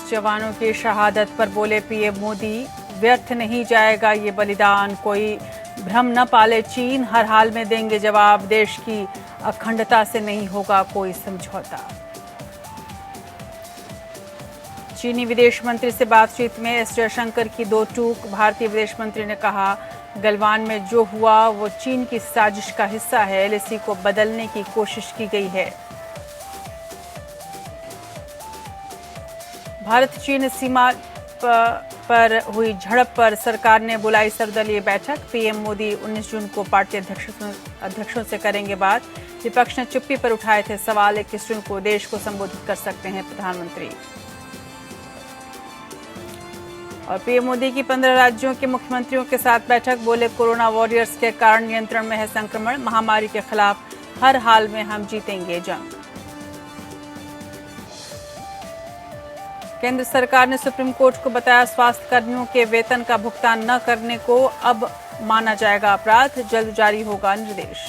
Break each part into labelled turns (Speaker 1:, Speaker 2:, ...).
Speaker 1: 20 जवानों की शहादत पर बोले पीएम मोदी, व्यर्थ नहीं जाएगा ये बलिदान, कोई भ्रम न पाले चीन, हर हाल में देंगे जवाब, देश की अखंडता से नहीं होगा कोई समझौता। चीनी विदेश मंत्री से बातचीत में एस जयशंकर की दो टूक। भारतीय विदेश मंत्री ने कहा, गलवान में जो हुआ वो चीन की साजिश का हिस्सा है, एलएसी को बदलने की कोशिश की गई है। भारत चीन सीमा पर हुई झड़प पर सरकार ने बुलाई सर्वदलीय बैठक। पीएम मोदी 19 जून को पार्टी अध्यक्षों से करेंगे बात। विपक्ष ने चुप्पी पर उठाए थे सवाल, 21 जून को देश को संबोधित कर सकते हैं प्रधानमंत्री। और पीएम मोदी की 15 राज्यों के मुख्यमंत्रियों के साथ बैठक, बोले कोरोना वॉरियर्स के कारण नियंत्रण में है संक्रमण, महामारी के खिलाफ हर हाल में हम जीतेंगे जंग। केंद्र सरकार ने सुप्रीम कोर्ट को बताया, स्वास्थ्य कर्मियों के वेतन का भुगतान न करने को अब माना जाएगा अपराध, जल्द जारी होगा निर्देश।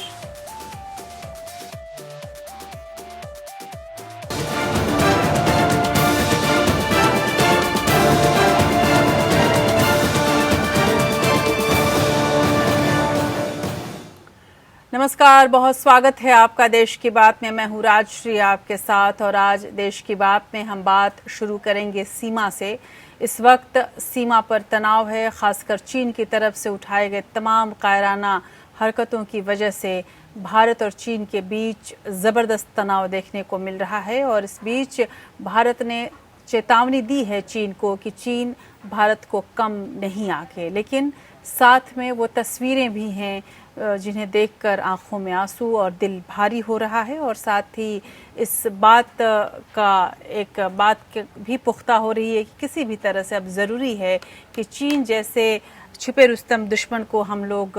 Speaker 1: नमस्कार, बहुत स्वागत है आपका देश की बात में। मैं हूं राजश्री आपके साथ और आज देश की बात में हम बात शुरू करेंगे सीमा से। इस वक्त सीमा पर तनाव है, खासकर चीन की तरफ से उठाए गए तमाम कायराना हरकतों की वजह से भारत और चीन के बीच ज़बरदस्त तनाव देखने को मिल रहा है। और इस बीच भारत ने चेतावनी दी है चीन को कि चीन भारत को कम नहीं आके, लेकिन साथ में वो तस्वीरें भी हैं जिन्हें देखकर आंखों में आंसू और दिल भारी हो रहा है। और साथ ही इस बात का एक बात भी पुख्ता हो रही है कि किसी भी तरह से अब ज़रूरी है कि चीन जैसे छिपे रुस्तम दुश्मन को हम लोग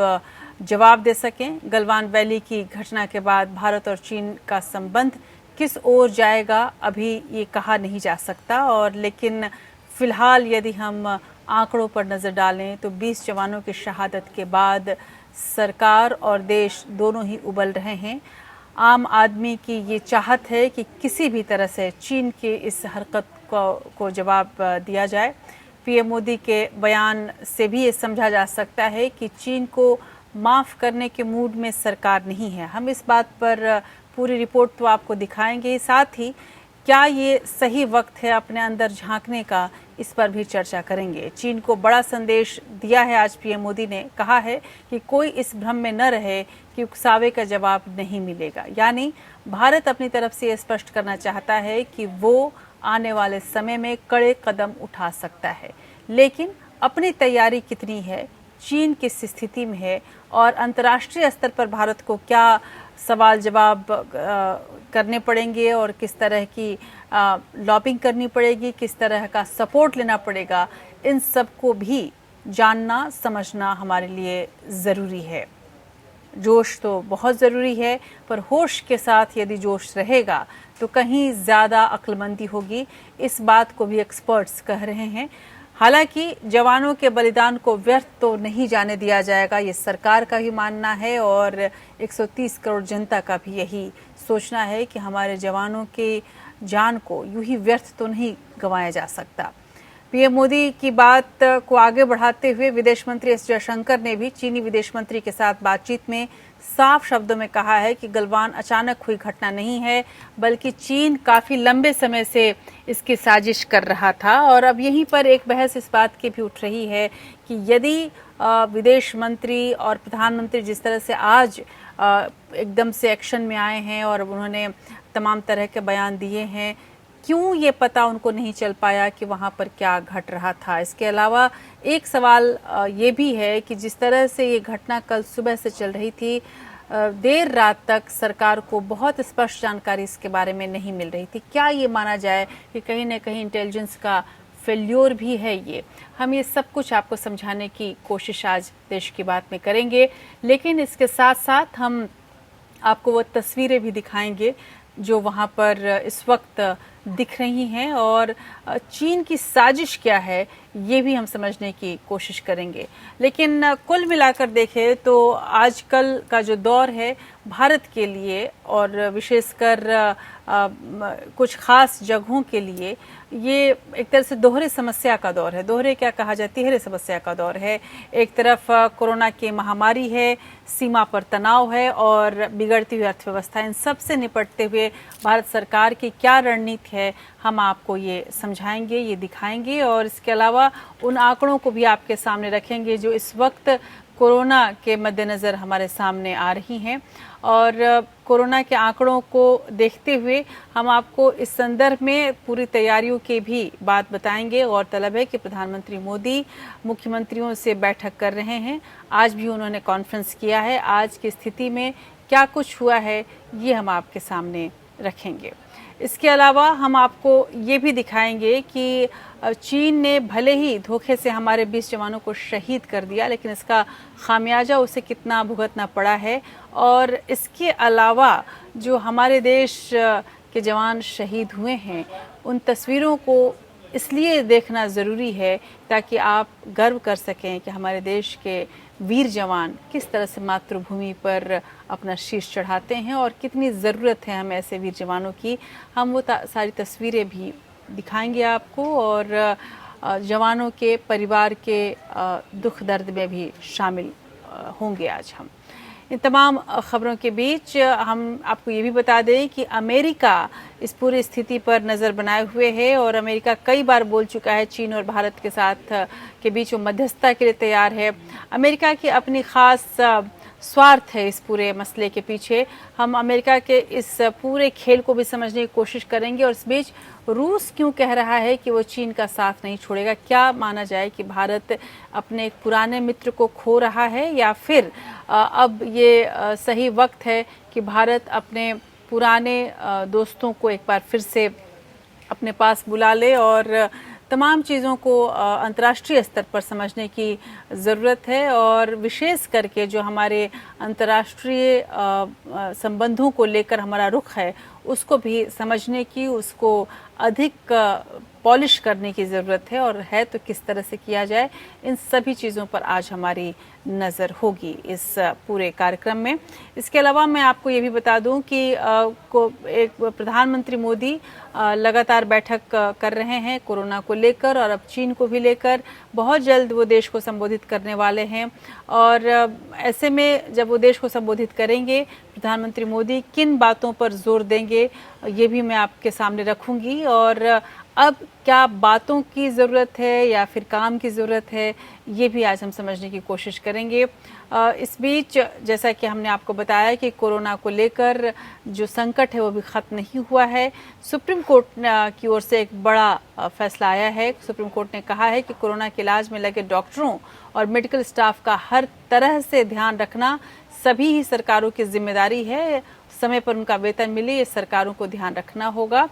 Speaker 1: जवाब दे सकें। गलवान वैली की घटना के बाद भारत और चीन का संबंध किस ओर जाएगा अभी ये कहा नहीं जा सकता। और लेकिन फ़िलहाल यदि हम आंकड़ों पर नज़र डालें तो 20 जवानों की शहादत के बाद सरकार और देश दोनों ही उबल रहे हैं। आम आदमी की ये चाहत है कि किसी भी तरह से चीन के इस हरकत को जवाब दिया जाए। पीएम मोदी के बयान से भी ये समझा जा सकता है कि चीन को माफ़ करने के मूड में सरकार नहीं है। हम इस बात पर पूरी रिपोर्ट तो आपको दिखाएंगे, साथ ही क्या ये सही वक्त है अपने अंदर झांकने का, इस पर भी चर्चा करेंगे। चीन को बड़ा संदेश दिया है आज पीएम मोदी ने, कहा है कि कोई इस भ्रम में न रहे कि उकसावे का जवाब नहीं मिलेगा। यानी भारत अपनी तरफ से ये स्पष्ट करना चाहता है कि वो आने वाले समय में कड़े कदम उठा सकता है, लेकिन अपनी तैयारी कितनी है, चीन किस स्थिति में है और अंतर्राष्ट्रीय स्तर पर भारत को क्या सवाल जवाब करने पड़ेंगे और किस तरह की लॉबिंग करनी पड़ेगी, किस तरह का सपोर्ट लेना पड़ेगा, इन सब को भी जानना समझना हमारे लिए ज़रूरी है। जोश तो बहुत ज़रूरी है, पर होश के साथ यदि जोश रहेगा तो कहीं ज़्यादा अक्लमंदी होगी, इस बात को भी एक्सपर्ट्स कह रहे हैं। हालांकि जवानों के बलिदान को व्यर्थ तो नहीं जाने दिया जाएगा, ये सरकार का ही मानना है और 130 करोड़ जनता का भी यही सोचना है कि हमारे जवानों के जान को यूं ही व्यर्थ तो नहीं गंवाया जा सकता। पीएम मोदी की बात को आगे बढ़ाते हुए विदेश मंत्री एस जयशंकर ने भी चीनी विदेश मंत्री के साथ बातचीत में साफ शब्दों में कहा है कि गलवान अचानक हुई घटना नहीं है, बल्कि चीन काफ़ी लंबे समय से इसकी साजिश कर रहा था। और अब यहीं पर एक बहस इस बात की भी उठ रही है कि यदि विदेश मंत्री और प्रधानमंत्री जिस तरह से आज एकदम से एक्शन में आए हैं और उन्होंने तमाम तरह के बयान दिए हैं, क्यों ये पता उनको नहीं चल पाया कि वहाँ पर क्या घट रहा था। इसके अलावा एक सवाल ये भी है कि जिस तरह से ये घटना कल सुबह से चल रही थी, देर रात तक सरकार को बहुत स्पष्ट जानकारी इसके बारे में नहीं मिल रही थी। क्या ये माना जाए कि कहीं ना कहीं इंटेलिजेंस का फेल्योर भी है ये? हम ये सब कुछ आपको समझाने की कोशिश आज देश की बात में करेंगे, लेकिन इसके साथ साथ हम आपको वो तस्वीरें भी दिखाएंगे जो वहाँ पर इस वक्त दिख रही हैं और चीन की साजिश क्या है ये भी हम समझने की कोशिश करेंगे। लेकिन कुल मिलाकर देखें तो आजकल का जो दौर है भारत के लिए और विशेषकर कुछ खास जगहों के लिए ये एक तरह से दोहरे समस्या का दौर है। दोहरे क्या कहा जाए, तिहरे समस्या का दौर है। एक तरफ कोरोना की महामारी है, सीमा पर तनाव है और बिगड़ती हुई अर्थव्यवस्था। इन सब से निपटते हुए भारत सरकार की क्या रणनीति है, हम आपको ये समझाएंगे, ये दिखाएंगे और इसके अलावा उन आंकड़ों को भी आपके सामने रखेंगे जो इस वक्त कोरोना के मद्देनज़र हमारे सामने आ रही हैं। और कोरोना के आंकड़ों को देखते हुए हम आपको इस संदर्भ में पूरी तैयारियों की भी बात बताएंगे। और तलब है कि प्रधानमंत्री मोदी मुख्यमंत्रियों से बैठक कर रहे हैं। आज भी उन्होंने कॉन्फ्रेंस किया है। आज की स्थिति में क्या कुछ हुआ है ये हम आपके सामने रखेंगे। इसके अलावा हम आपको ये भी दिखाएंगे कि चीन ने भले ही धोखे से हमारे 20 जवानों को शहीद कर दिया, लेकिन इसका खामियाजा उसे कितना भुगतना पड़ा है। और इसके अलावा जो हमारे देश के जवान शहीद हुए हैं उन तस्वीरों को इसलिए देखना ज़रूरी है ताकि आप गर्व कर सकें कि हमारे देश के वीर जवान किस तरह से मातृभूमि पर अपना शीश चढ़ाते हैं और कितनी ज़रूरत है हमें ऐसे वीर जवानों की। हम वो सारी तस्वीरें भी दिखाएंगे आपको और जवानों के परिवार के दुख दर्द में भी शामिल होंगे आज हम। इन तमाम खबरों के बीच हम आपको ये भी बता दें कि अमेरिका इस पूरी स्थिति पर नज़र बनाए हुए है और अमेरिका कई बार बोल चुका है चीन और भारत के साथ के बीच वो मध्यस्थता के लिए तैयार है। अमेरिका की अपनी ख़ास स्वार्थ है इस पूरे मसले के पीछे। हम अमेरिका के इस पूरे खेल को भी समझने की कोशिश करेंगे और इस बीच रूस क्यों कह रहा है कि वो चीन का साथ नहीं छोड़ेगा। क्या माना जाए कि भारत अपने एक पुराने मित्र को खो रहा है या फिर अब ये सही वक्त है कि भारत अपने पुराने दोस्तों को एक बार फिर से अपने पास बुला ले और तमाम चीज़ों को अंतर्राष्ट्रीय स्तर पर समझने की ज़रूरत है। और विशेष करके जो हमारे अंतर्राष्ट्रीय संबंधों को लेकर हमारा रुख है उसको भी समझने की, उसको अधिक पॉलिश करने की ज़रूरत है और है तो किस तरह से किया जाए। इन सभी चीज़ों पर आज हमारी नज़र होगी इस पूरे कार्यक्रम में। इसके अलावा मैं आपको ये भी बता दूं कि एक प्रधानमंत्री मोदी लगातार बैठक कर रहे हैं कोरोना को लेकर और अब चीन को भी लेकर। बहुत जल्द वो देश को संबोधित करने वाले हैं और ऐसे में जब वो देश को संबोधित करेंगे प्रधानमंत्री मोदी किन बातों पर जोर देंगे ये भी मैं आपके सामने रखूंगी। और अब क्या बातों की ज़रूरत है या फिर काम की ज़रूरत है ये भी आज हम समझने की कोशिश करेंगे। इस बीच जैसा कि हमने आपको बताया कि कोरोना को लेकर जो संकट है वो भी ख़त्म नहीं हुआ है। सुप्रीम कोर्ट की ओर से एक बड़ा फैसला आया है। सुप्रीम कोर्ट ने कहा है कि कोरोना के इलाज में लगे डॉक्टरों और मेडिकल स्टाफ का हर तरह से ध्यान रखना सभी ही सरकारों की जिम्मेदारी है। समय पर उनका वेतन मिले ये सरकारों को ध्यान रखना होगा।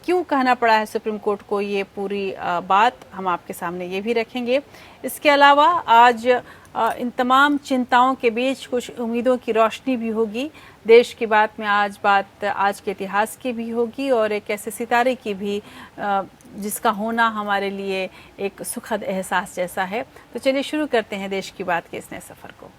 Speaker 1: क्यों कहना पड़ा है सुप्रीम कोर्ट को ये पूरी बात हम आपके सामने ये भी रखेंगे। इसके अलावा आज इन तमाम चिंताओं के बीच कुछ उम्मीदों की रोशनी भी होगी। देश की बात में आज बात आज के इतिहास की भी होगी और एक ऐसे सितारे की भी जिसका होना हमारे लिए एक सुखद एहसास जैसा है। तो चलिए शुरू करते हैं देश की बात के इस नए सफ़र को।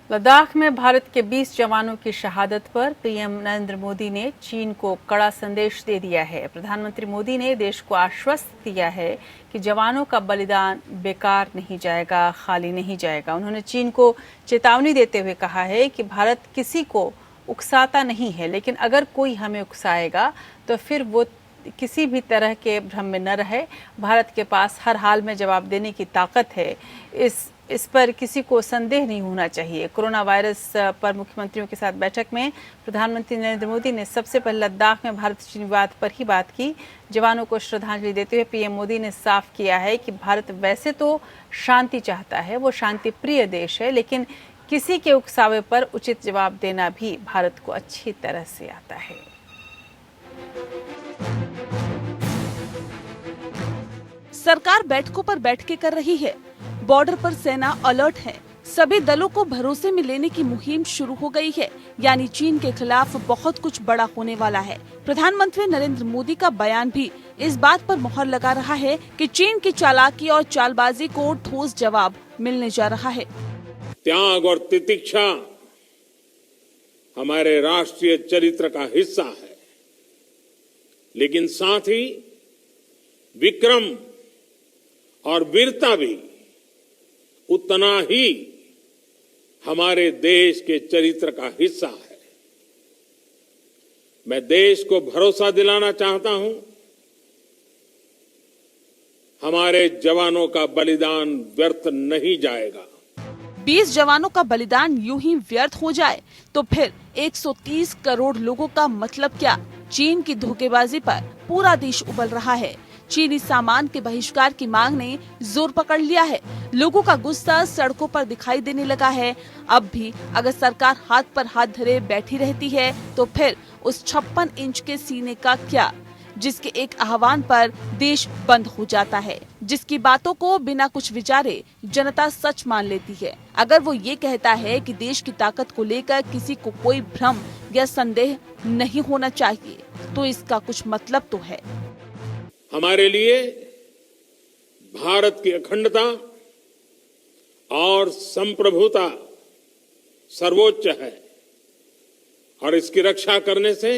Speaker 1: लद्दाख में भारत के 20 जवानों की शहादत पर पीएम नरेंद्र मोदी ने चीन को कड़ा संदेश दे दिया है। प्रधानमंत्री मोदी ने देश को आश्वस्त किया है कि जवानों का बलिदान बेकार नहीं जाएगा, खाली नहीं जाएगा। उन्होंने चीन को चेतावनी देते हुए कहा है कि भारत किसी को उकसाता नहीं है, लेकिन अगर कोई हमें उकसाएगा तो फिर वो किसी भी तरह के भ्रम में न रहे। भारत के पास हर हाल में जवाब देने की ताकत है, इस पर किसी को संदेह नहीं होना चाहिए। कोरोना वायरस पर मुख्यमंत्रियों के साथ बैठक में प्रधानमंत्री नरेंद्र मोदी ने सबसे पहले लद्दाख में भारत चीन विवाद पर ही बात की। जवानों को श्रद्धांजलि देते हुए पीएम मोदी ने साफ किया है कि भारत वैसे तो शांति चाहता है, वो शांति प्रिय देश है, लेकिन किसी के उकसावे पर उचित जवाब देना भी भारत को अच्छी तरह से आता है।
Speaker 2: सरकार बैठकों पर बैठकें कर रही है। बॉर्डर पर सेना अलर्ट है। सभी दलों को भरोसे में लेने की मुहिम शुरू हो गई है, यानी चीन के खिलाफ बहुत कुछ बड़ा होने वाला है। प्रधानमंत्री नरेंद्र मोदी का बयान भी इस बात पर मुहर लगा रहा है कि चीन की चालाकी और चालबाजी को ठोस जवाब मिलने जा रहा है।
Speaker 3: त्याग और तितिक्षा हमारे राष्ट्रीय चरित्र का हिस्सा है, लेकिन साथ ही विक्रम और वीरता भी उतना ही हमारे देश के चरित्र का हिस्सा है। मैं देश को भरोसा दिलाना चाहता हूं, हमारे जवानों का बलिदान व्यर्थ नहीं जाएगा।
Speaker 2: 20 जवानों का बलिदान यूं ही व्यर्थ हो जाए तो फिर 130 करोड़ लोगों का मतलब क्या? चीन की धोखेबाजी पर पूरा देश उबल रहा है। चीनी सामान के बहिष्कार की मांग ने जोर पकड़ लिया है। लोगों का गुस्सा सड़कों पर दिखाई देने लगा है। अब भी अगर सरकार हाथ पर हाथ धरे बैठी रहती है तो फिर उस 56 इंच के सीने का क्या, जिसके एक आह्वान पर देश बंद हो जाता है, जिसकी बातों को बिना कुछ विचारे जनता सच मान लेती है। अगर वो ये कहता है कि देश की ताकत को लेकर किसी को कोई भ्रम या संदेह नहीं होना चाहिए, तो इसका कुछ मतलब तो है।
Speaker 3: हमारे लिए भारत की अखंडता और संप्रभुता सर्वोच्च है और इसकी रक्षा करने से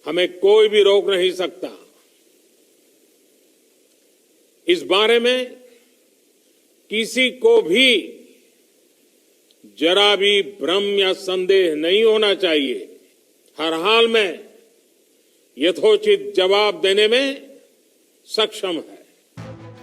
Speaker 3: हमें कोई भी रोक नहीं सकता। इस बारे में किसी को भी जरा भी भ्रम या संदेह नहीं होना चाहिए। हर हाल में यथोचित जवाब देने में सक्षम है।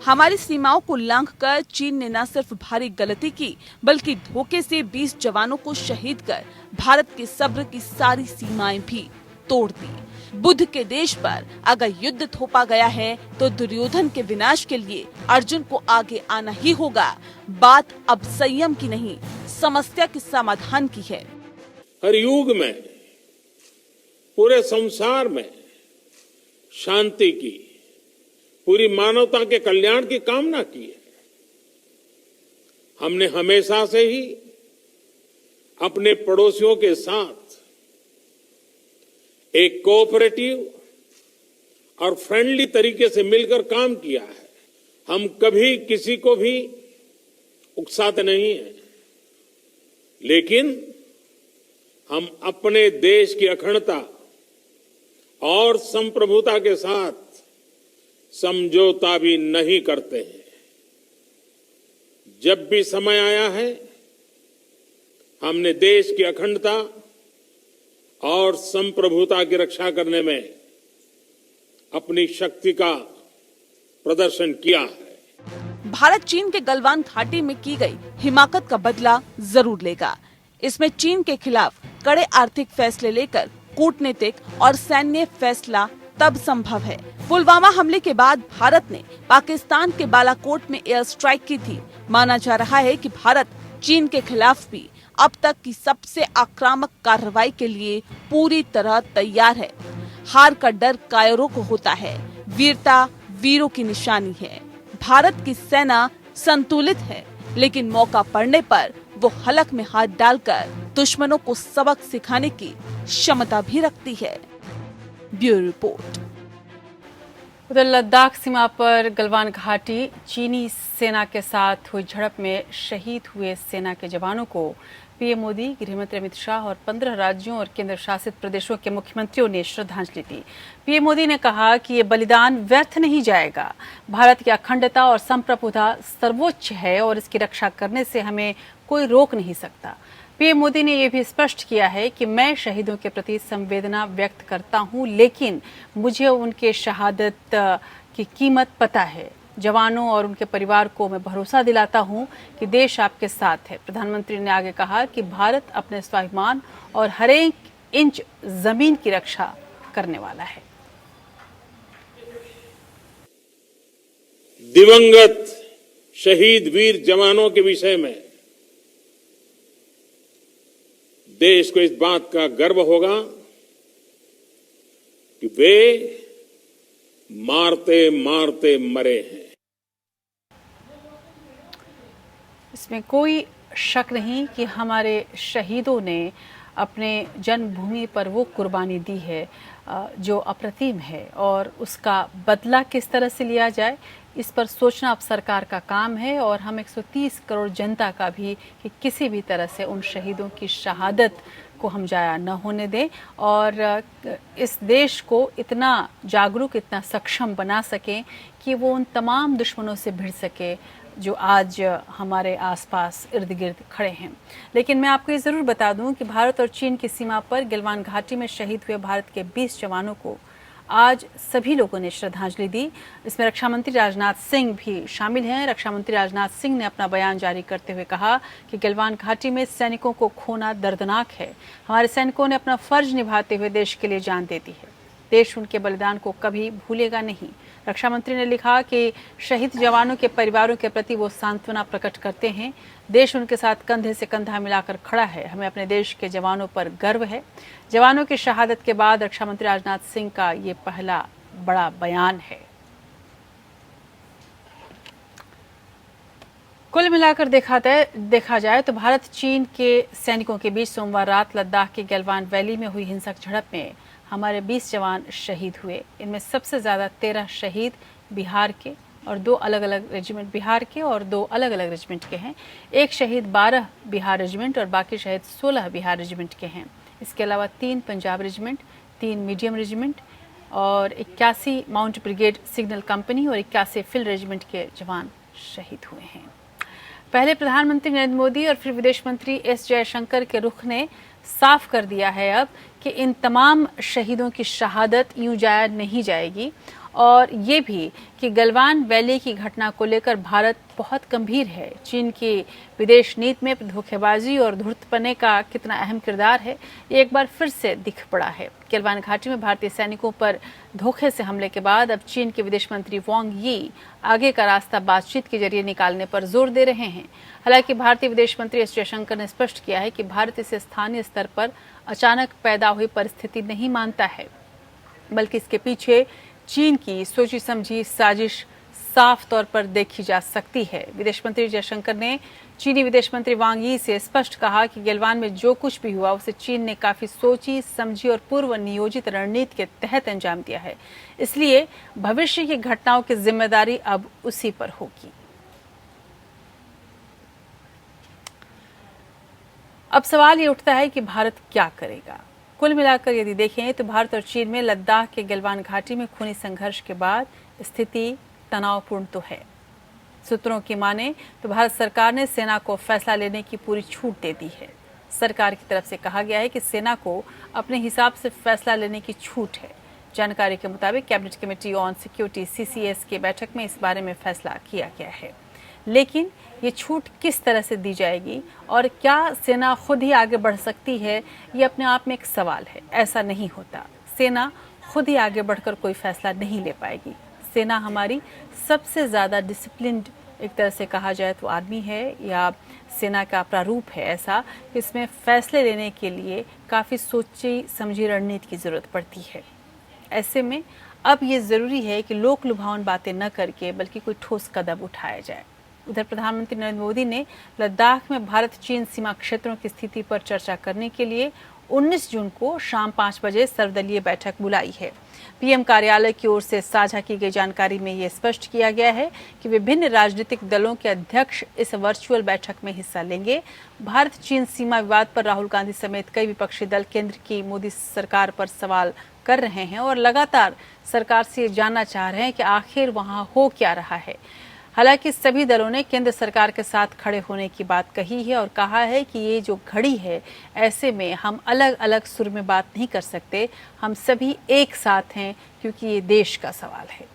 Speaker 2: हमारी सीमाओं को लांघकर चीन ने न सिर्फ भारी गलती की, बल्कि धोखे से 20 जवानों को शहीद कर भारत के सब्र की सारी सीमाएं भी तोड़ दी। बुद्ध के देश पर अगर युद्ध थोपा गया है तो दुर्योधन के विनाश के लिए अर्जुन को आगे आना ही होगा। बात अब संयम की नहीं, समस्या के समाधान की है।
Speaker 3: हर युग में, पूरे संसार में शांति की, पूरी मानवता के कल्याण की कामना की है। हमने हमेशा से ही अपने पड़ोसियों के साथ एक कोऑपरेटिव और फ्रेंडली तरीके से मिलकर काम किया है। हम कभी किसी को भी उकसाते नहीं हैं, लेकिन हम अपने देश की अखंडता और संप्रभुता के साथ समझौता भी नहीं करते हैं। जब भी समय आया है, हमने देश की अखंडता और संप्रभुता की रक्षा करने में अपनी शक्ति का प्रदर्शन किया है।
Speaker 2: भारत चीन के गलवान घाटी में की गई हिमाकत का बदला जरूर लेगा। इसमें चीन के खिलाफ कड़े आर्थिक फैसले लेकर कूटनीतिक और सैन्य फैसला तब संभव है। पुलवामा हमले के बाद भारत ने पाकिस्तान के बालाकोट में एयर स्ट्राइक की थी। माना जा रहा है कि भारत चीन के खिलाफ भी अब तक की सबसे आक्रामक कार्रवाई के लिए पूरी तरह तैयार है। हार का डर कायरों को होता है, वीरता वीरों की निशानी है। भारत की सेना संतुलित है, लेकिन मौका पड़ने पर वो हलक में हाथ डालकर दुश्मनों को सबक सिखाने की क्षमता भी रखती है। Bureau report.
Speaker 1: उधर लद्दाख सीमा पर गलवान घाटी चीनी सेना के साथ हुई झड़प में शहीद हुए सेना के जवानों को पीएम मोदी, गृहमंत्री अमित शाह और 15 राज्यों और केंद्र शासित प्रदेशों के मुख्यमंत्रियों ने श्रद्धांजलि दी। पीएम मोदी ने कहा कि ये बलिदान व्यर्थ नहीं जाएगा। भारत की अखंडता और संप्रभुता सर्वोच्च है और इसकी रक्षा करने से हमें कोई रोक नहीं सकता। पीएम मोदी ने यह भी स्पष्ट किया है कि मैं शहीदों के प्रति संवेदना व्यक्त करता हूं, लेकिन मुझे उनके शहादत की कीमत पता है। जवानों और उनके परिवार को मैं भरोसा दिलाता हूं कि देश आपके साथ है। प्रधानमंत्री ने आगे कहा कि भारत अपने स्वाभिमान और हर एक इंच जमीन की रक्षा करने वाला है।
Speaker 3: दिवंगत शहीद वीर जवानों के विषय में देश को इस बात का गर्व होगा कि वे मारते मारते मरे हैं।
Speaker 1: इसमें कोई शक नहीं कि हमारे शहीदों ने अपने जन्मभूमि पर वो कुर्बानी दी है जो अप्रतिम है, और उसका बदला किस तरह से लिया जाए इस पर सोचना अब सरकार का काम है। और हम 130 करोड़ जनता का भी कि किसी भी तरह से उन शहीदों की शहादत को हम जाया न होने दें और इस देश को इतना जागरूक, इतना सक्षम बना सकें कि वो उन तमाम दुश्मनों से भिड़ सके जो आज हमारे आसपास इर्द गिर्द खड़े हैं। लेकिन मैं आपको ये ज़रूर बता दूं कि भारत और चीन की सीमा पर गलवान घाटी में शहीद हुए भारत के 20 जवानों को आज सभी लोगों ने श्रद्धांजलि दी। इसमें रक्षा मंत्री राजनाथ सिंह भी शामिल हैं। रक्षा मंत्री राजनाथ सिंह ने अपना बयान जारी करते हुए कहा कि गलवान घाटी में सैनिकों को खोना दर्दनाक है। हमारे सैनिकों ने अपना फर्ज निभाते हुए देश के लिए जान दे दी है। देश उनके बलिदान को कभी भूलेगा नहीं। रक्षा मंत्री ने लिखा कि शहीद जवानों के परिवारों के प्रति वो सांत्वना प्रकट करते हैं। देश उनके साथ कंधे से कंधा मिलाकर खड़ा है। हमें अपने देश के जवानों पर गर्व है। जवानों की शहादत के बाद रक्षा मंत्री राजनाथ सिंह का ये पहला बड़ा बयान है। कुल मिलाकर देखा जाए तो भारत चीन के सैनिकों के बीच सोमवार रात लद्दाख के गलवान वैली में हुई हिंसक झड़प में हमारे 20 जवान शहीद हुए। इनमें सबसे ज़्यादा 13 शहीद बिहार के और 2 अलग अलग रेजिमेंट बिहार के और 2 अलग अलग रेजिमेंट के हैं। एक शहीद 12 बिहार रेजिमेंट और बाकी शहीद 16 बिहार रेजिमेंट के हैं। इसके अलावा 3 पंजाब रेजिमेंट, 3 मीडियम रेजिमेंट और 81 माउंट ब्रिगेड सिग्नल कंपनी और 81 फील्ड रेजिमेंट के जवान शहीद हुए हैं। पहले प्रधानमंत्री नरेंद्र मोदी और फिर विदेश मंत्री एस जयशंकर के रुख ने साफ कर दिया है अब कि इन तमाम शहीदों की शहादत यूं जाया नहीं जाएगी, और ये भी कि गलवान वैली की घटना को लेकर भारत बहुत गंभीर है। चीन की विदेश नीति में धोखेबाजी और धूर्तपने का कितना अहम किरदार है, ये एक बार फिर से दिख पड़ा है। गलवान घाटी में भारतीय सैनिकों पर धोखे से हमले के बाद अब चीन के विदेश मंत्री वांग यी आगे का रास्ता बातचीत के जरिए निकालने पर जोर दे रहे हैं। हालांकि भारतीय विदेश मंत्री एस जयशंकर ने स्पष्ट किया है कि भारत इसे स्थानीय स्तर पर अचानक पैदा हुई परिस्थिति नहीं मानता है, बल्कि इसके पीछे चीन की सोची समझी साजिश साफ तौर पर देखी जा सकती है। विदेश मंत्री जयशंकर ने चीनी विदेश मंत्री वांग यी से स्पष्ट कहा कि गलवान में जो कुछ भी हुआ उसे चीन ने काफी सोची समझी और पूर्व नियोजित रणनीति के तहत अंजाम दिया है, इसलिए भविष्य की घटनाओं की जिम्मेदारी अब उसी पर होगी। अब सवाल ये उठता है कि भारत क्या करेगा। कुल मिलाकर यदि देखें तो भारत और चीन में लद्दाख के गलवान घाटी में खूनी संघर्ष के बाद स्थिति तनावपूर्ण तो है। सूत्रों की माने तो भारत सरकार ने सेना को फैसला लेने की पूरी छूट दे दी है। सरकार की तरफ से कहा गया है कि सेना को अपने हिसाब से फैसला लेने की छूट है। जानकारी के मुताबिक cabinet committee on security CCS की बैठक में इस बारे में फैसला किया गया है, लेकिन ये छूट किस तरह से दी जाएगी और क्या सेना खुद ही आगे बढ़ सकती है, ये अपने आप में एक सवाल है। ऐसा नहीं होता। सेना खुद ही आगे बढ़कर कोई फैसला नहीं ले पाएगी। सेना हमारी सबसे ज़्यादा डिसिप्लिन्ड, एक तरह से कहा जाए तो आर्मी है या सेना का प्रारूप है ऐसा, इसमें फैसले लेने के लिए काफ़ी सोची समझी रणनीति की ज़रूरत पड़ती है। ऐसे में अब ये ज़रूरी है कि लोक लुभावन बातें न करके बल्कि कोई ठोस कदम उठाया जाए। उधर प्रधानमंत्री नरेंद्र मोदी ने लद्दाख में भारत चीन सीमा क्षेत्रों की स्थिति पर चर्चा करने के लिए 19 जून को शाम 5 बजे सर्वदलीय बैठक बुलाई है। पीएम कार्यालय की ओर से साझा की गई जानकारी में ये स्पष्ट किया गया है कि विभिन्न राजनीतिक दलों के अध्यक्ष इस वर्चुअल बैठक में हिस्सा लेंगे। भारत चीन सीमा विवाद पर राहुल गांधी समेत कई विपक्षी दल केंद्र की मोदी सरकार पर सवाल कर रहे हैं और लगातार सरकार से जानना चाह रहे हैं कि आखिर वहां हो क्या रहा है। हालांकि सभी दलों ने केंद्र सरकार के साथ खड़े होने की बात कही है और कहा है कि ये जो घड़ी है, ऐसे में हम अलग अलग सुर में बात नहीं कर सकते। हम सभी एक साथ हैं क्योंकि ये देश का सवाल है।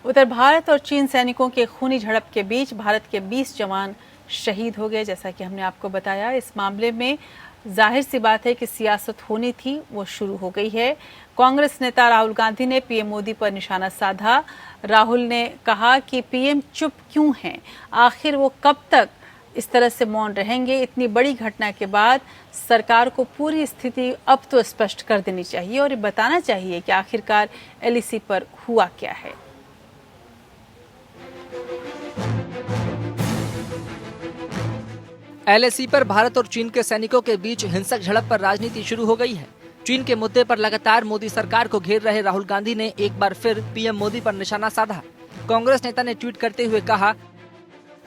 Speaker 1: उधर भारत और चीन सैनिकों के खूनी झड़प के बीच भारत के 20 जवान शहीद हो गए। जैसा कि हमने आपको बताया, इस मामले में जाहिर सी बात है कि सियासत होनी थी, वो शुरू हो गई है। कांग्रेस नेता राहुल गांधी ने पीएम मोदी पर निशाना साधा। राहुल ने कहा कि पीएम चुप क्यों हैं, आखिर वो कब तक इस तरह से मौन रहेंगे। इतनी बड़ी घटना के बाद सरकार को पूरी स्थिति अब तो स्पष्ट कर देनी चाहिए और ये बताना चाहिए कि आखिरकार LAC पर हुआ क्या है।
Speaker 4: LAC पर भारत और चीन के सैनिकों के बीच हिंसक झड़प पर राजनीति शुरू हो गई है। चीन के मुद्दे पर लगातार मोदी सरकार को घेर रहे राहुल गांधी ने एक बार फिर पीएम मोदी पर निशाना साधा। कांग्रेस नेता ने ट्वीट करते हुए कहा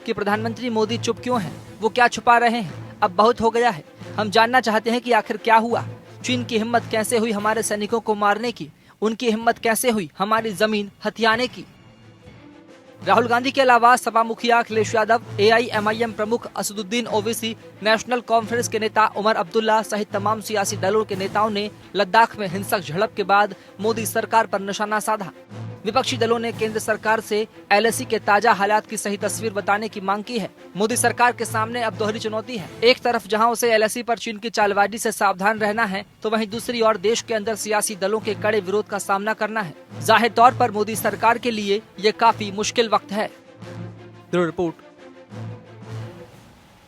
Speaker 4: कि प्रधानमंत्री मोदी चुप क्यों हैं? वो क्या छुपा रहे हैं? अब बहुत हो गया है। हम जानना चाहते हैं कि आखिर क्या हुआ। चीन की हिम्मत कैसे हुई हमारे सैनिकों को मारने की? उनकी हिम्मत कैसे हुई हमारी जमीन हथियाने की? राहुल गांधी के अलावा सपा मुखिया अखिलेश यादव, AIMIM प्रमुख असदुद्दीन ओवैसी, नेशनल कॉन्फ्रेंस के नेता उमर अब्दुल्ला सहित तमाम सियासी दलों के नेताओं ने लद्दाख में हिंसक झड़प के बाद मोदी सरकार पर निशाना साधा। विपक्षी दलों ने केंद्र सरकार से LAC के ताजा हालात की सही तस्वीर बताने की मांग की है। मोदी सरकार के सामने अब दोहरी चुनौती है। एक तरफ जहां उसे LAC पर चीन की चालबाजी से सावधान रहना है, तो वहीं दूसरी ओर देश के अंदर सियासी दलों के कड़े विरोध का सामना करना है। जाहिर तौर पर मोदी सरकार के लिए ये काफी मुश्किल वक्त है। Bureau report.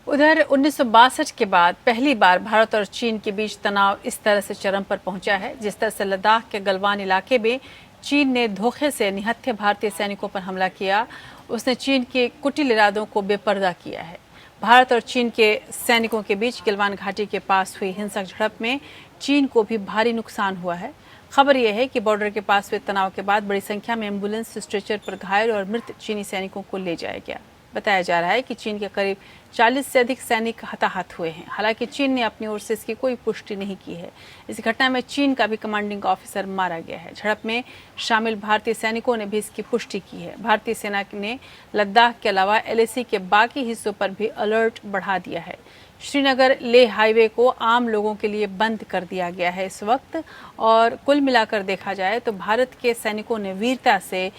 Speaker 1: उधर 1962 के बाद पहली बार भारत और चीन के बीच तनाव इस तरह से चरम पर पहुंचा है। जिस तरह से लद्दाख के गलवान इलाके में चीन ने धोखे से निहत्थे भारतीय सैनिकों पर हमला किया, उसने चीन के कुटिल इरादों को बेपर्दा किया है। भारत और चीन के सैनिकों के बीच गलवान घाटी के पास हुई हिंसक झड़प में चीन को भी भारी नुकसान हुआ है। खबर यह है कि बॉर्डर के पास हुए तनाव के बाद बड़ी संख्या में एम्बुलेंस, स्ट्रेचर पर घायल और मृत चीनी सैनिकों को ले जाया गया। बताया जा रहा है कि चीन के करीब 40 से अधिक सैनिक हताहत हुए हैं। हालांकि चीन ने अपनी ओर से इसकी कोई पुष्टि नहीं की है। इस घटना में चीन का भी कमांडिंग ऑफिसर मारा गया है। झड़प में शामिल भारतीय सैनिकों ने भी इसकी पुष्टि की है। भारतीय सेना ने लद्दाख के अलावा LAC के बाकी हिस्सों पर भी अलर्ट बढ़ा दिया है। श्रीनगर लेह हाईवे को आम लोगों के लिए बंद कर दिया गया है इस वक्त। और कुल मिलाकर देखा जाए तो भारत के सैनिकों ने वीरता से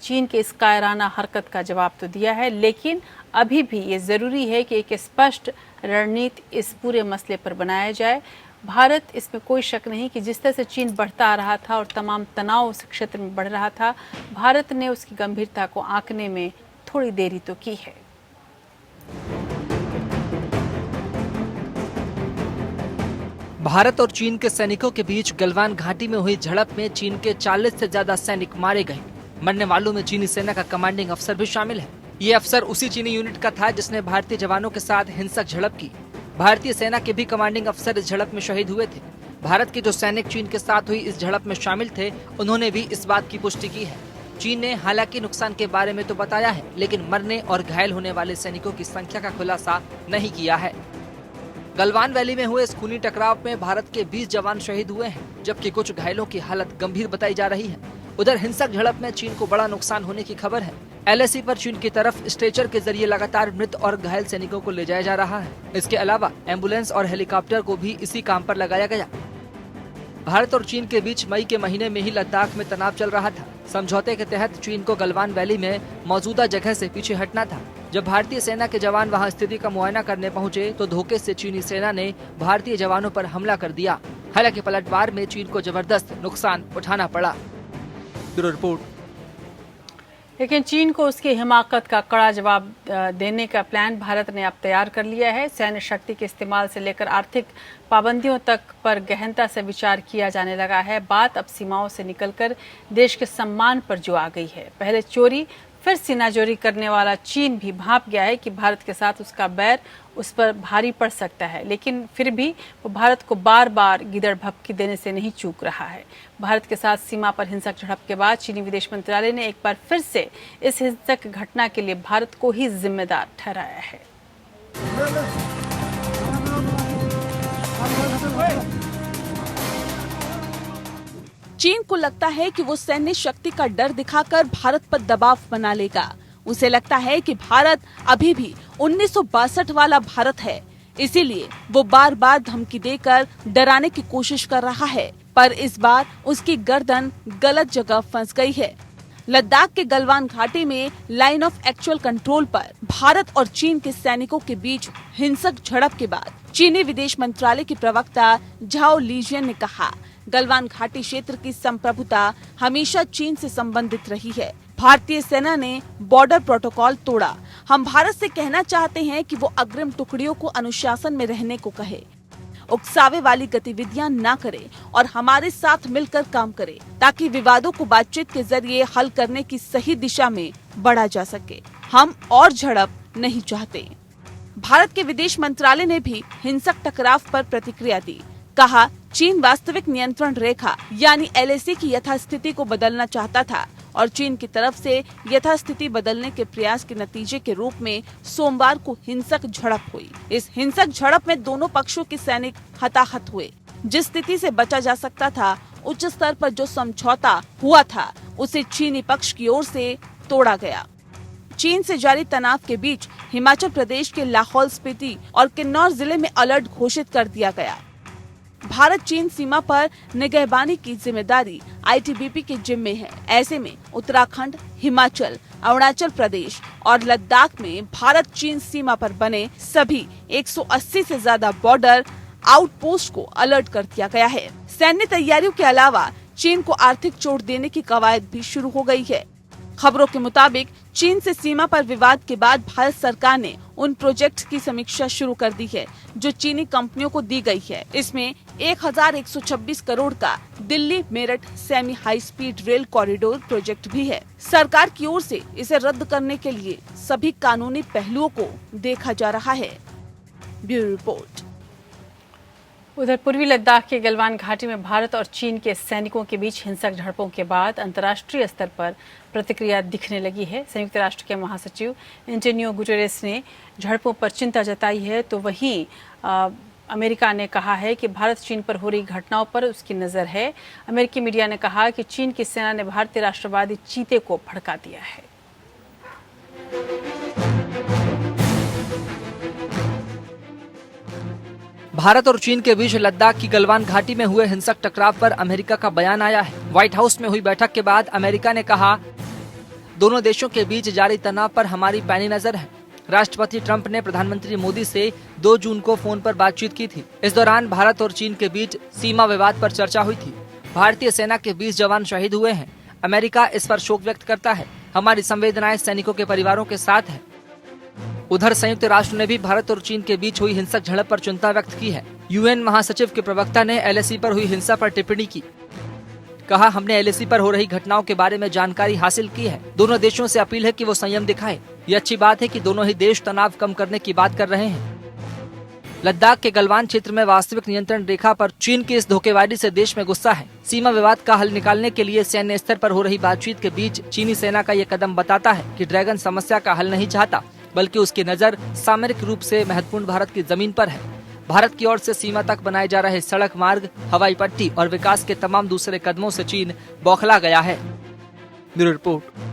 Speaker 1: चीन के इस कायराना हरकत का जवाब तो दिया है, लेकिन अभी भी ये जरूरी है कि एक स्पष्ट रणनीति इस पूरे मसले पर बनाया जाए। भारत, इसमें कोई शक नहीं कि जिस तरह से चीन बढ़ता आ रहा था और तमाम तनाव उस क्षेत्र में बढ़ रहा था, भारत ने उसकी गंभीरता को आंकने में थोड़ी देरी तो की है।
Speaker 4: भारत और चीन के सैनिकों के बीच गलवान घाटी में हुई झड़प में चीन के 40 से ज्यादा सैनिक मारे गए। मरने वालों में चीनी सेना का कमांडिंग अफसर भी शामिल है। ये अफसर उसी चीनी यूनिट का था जिसने भारतीय जवानों के साथ हिंसक झड़प की। भारतीय सेना के भी कमांडिंग अफसर इस झड़प में शहीद हुए थे। भारत के जो सैनिक चीन के साथ हुई इस झड़प में शामिल थे, उन्होंने भी इस बात की पुष्टि की है। चीन ने हालांकि नुकसान के बारे में तो बताया है, लेकिन मरने और घायल होने वाले सैनिकों की संख्या का खुलासा नहीं किया है। गलवान वैली में हुए इस खूनी टकराव में भारत के 20 जवान शहीद हुए हैं, जबकि कुछ घायलों की हालत गंभीर बताई जा रही है। उधर हिंसक झड़प में चीन को बड़ा नुकसान होने की खबर है। LAC पर चीन की तरफ स्ट्रेचर के जरिए लगातार मृत और घायल सैनिकों को ले जाया जा रहा है। इसके अलावा एम्बुलेंस और हेलीकॉप्टर को भी इसी काम पर लगाया गया। भारत और चीन के बीच मई के महीने में ही लद्दाख में तनाव चल रहा था। समझौते के तहत चीन को गलवान वैली में मौजूदा जगह से पीछे हटना था। जब भारतीय सेना के जवान वहां स्थिति का मुआयना करने पहुंचे तो धोखे से चीनी सेना ने भारतीय जवानों पर हमला कर दिया। हालांकि पलटवार में चीन को जबरदस्त नुकसान उठाना पड़ा। Bureau report.
Speaker 1: लेकिन चीन को उसकी हिमाकत का कड़ा जवाब देने का प्लान भारत ने अब तैयार कर लिया है। सैन्य शक्ति के इस्तेमाल से लेकर आर्थिक पाबंदियों तक पर गहनता से विचार किया जाने लगा है। बात अब सीमाओं से निकलकर देश के सम्मान पर जो आ गई है। पहले चोरी फिर सीनाजोरी करने वाला चीन भी भांप गया है कि भारत के साथ उसका बैर उस पर भारी पड़ सकता है, लेकिन फिर भी वो भारत को बार बार गिदड़ भभकी देने से नहीं चूक रहा है। भारत के साथ सीमा पर हिंसक झड़प के बाद चीनी विदेश मंत्रालय ने एक बार फिर से इस हिंसक घटना के लिए भारत को ही जिम्मेदार ठहराया है।
Speaker 2: चीन को लगता है कि वो सैन्य शक्ति का डर दिखाकर भारत पर दबाव बना लेगा। उसे लगता है कि भारत अभी भी 1962 वाला भारत है, इसीलिए वो बार बार धमकी देकर डराने की कोशिश कर रहा है। पर इस बार उसकी गर्दन गलत जगह फंस गई है। लद्दाख के गलवान घाटी में लाइन ऑफ एक्चुअल कंट्रोल पर भारत और चीन के सैनिकों के बीच हिंसक झड़प के बाद चीनी विदेश मंत्रालय की प्रवक्ता झाओ लीजियन ने कहा, गलवान घाटी क्षेत्र की संप्रभुता हमेशा चीन से संबंधित रही है। भारतीय सेना ने बॉर्डर प्रोटोकॉल तोड़ा। हम भारत से कहना चाहते हैं कि वो अग्रिम टुकड़ियों को अनुशासन में रहने को कहे, उकसावे वाली गतिविधियां ना करे और हमारे साथ मिलकर काम करे, ताकि विवादों को बातचीत के जरिए हल करने की सही दिशा में बढ़ा जा सके। हम और झड़प नहीं चाहते। भारत के विदेश मंत्रालय ने भी हिंसक टकराव पर प्रतिक्रिया दी। कहा, चीन वास्तविक नियंत्रण रेखा यानी LAC की यथास्थिति को बदलना चाहता था और चीन की तरफ से यथास्थिति बदलने के प्रयास के नतीजे के रूप में सोमवार को हिंसक झड़प हुई। इस हिंसक झड़प में दोनों पक्षों के सैनिक हताहत हुए। जिस स्थिति से बचा जा सकता था, उच्च स्तर पर जो समझौता हुआ था, उसे चीनी पक्ष की ओर से तोड़ा गया। चीन से जारी तनाव के बीच हिमाचल प्रदेश के लाहौल स्पीति और किन्नौर जिले में अलर्ट घोषित कर दिया गया। भारत चीन सीमा पर निगहबानी की जिम्मेदारी ITBP के जिम्मे है। ऐसे में उत्तराखंड, हिमाचल, अरुणाचल प्रदेश और लद्दाख में भारत चीन सीमा पर बने सभी 180 से ज्यादा बॉर्डर आउटपोस्ट को अलर्ट कर दिया गया है। सैन्य तैयारियों के अलावा चीन को आर्थिक चोट देने की कवायद भी शुरू हो गई है। खबरों के मुताबिक चीन से सीमा पर विवाद के बाद भारत सरकार ने उन प्रोजेक्ट की समीक्षा शुरू कर दी है जो चीनी कंपनियों को दी गई है। इसमें 1126 करोड़ का Delhi Meerut semi high speed rail corridor project भी है। सरकार की ओर से इसे रद्द करने के लिए सभी कानूनी पहलुओं को देखा जा रहा है। Bureau report.
Speaker 1: उधर पूर्वी लद्दाख के गलवान घाटी में भारत और चीन के सैनिकों के बीच हिंसक झड़पों के बाद अंतर्राष्ट्रीय स्तर पर प्रतिक्रिया दिखने लगी है। संयुक्त राष्ट्र के महासचिव एंटोनियो गुटेरेस ने झड़पों पर चिंता जताई है, तो वहीं अमेरिका ने कहा है कि भारत चीन पर हो रही घटनाओं पर उसकी नज़र है। अमेरिकी मीडिया ने कहा कि चीन की सेना ने भारतीय राष्ट्रवादी चीते को भड़का दिया है।
Speaker 4: भारत और चीन के बीच लद्दाख की गलवान घाटी में हुए हिंसक टकराव पर अमेरिका का बयान आया है। व्हाइट हाउस में हुई बैठक के बाद अमेरिका ने कहा, दोनों देशों के बीच जारी तनाव पर हमारी पैनी नजर है। राष्ट्रपति ट्रंप ने प्रधानमंत्री मोदी से 2 जून को फोन पर बातचीत की थी। इस दौरान भारत और चीन के बीच सीमा विवाद पर चर्चा हुई थी। भारतीय सेना के 20 जवान शहीद हुए हैं। अमेरिका इस पर शोक व्यक्त करता है। हमारी संवेदनाएं सैनिकों के परिवारों के साथ है। उधर संयुक्त राष्ट्र ने भी भारत और चीन के बीच हुई हिंसक झड़प पर चिंता व्यक्त की है। UN महासचिव के प्रवक्ता ने LAC पर हुई हिंसा पर टिप्पणी की। कहा, हमने LAC पर हो रही घटनाओं के बारे में जानकारी हासिल की है। दोनों देशों से अपील है कि वो संयम दिखाएं। ये अच्छी बात है कि दोनों ही देश तनाव कम करने की बात कर रहे हैं। लद्दाख के गलवान क्षेत्र में वास्तविक नियंत्रण रेखा पर चीन की इस धोखेबाजी से देश में गुस्सा है। सीमा विवाद का हल निकालने के लिए सैन्य स्तर पर हो रही बातचीत के बीच चीनी सेना का ये कदम बताता है कि ड्रैगन समस्या का हल नहीं चाहता, बल्कि उसकी नजर सामरिक रूप से महत्वपूर्ण भारत की जमीन पर है। भारत की ओर से सीमा तक बनाए जा रहे सड़क मार्ग, हवाई पट्टी और विकास के तमाम दूसरे कदमों से चीन बौखला गया है। Bureau report.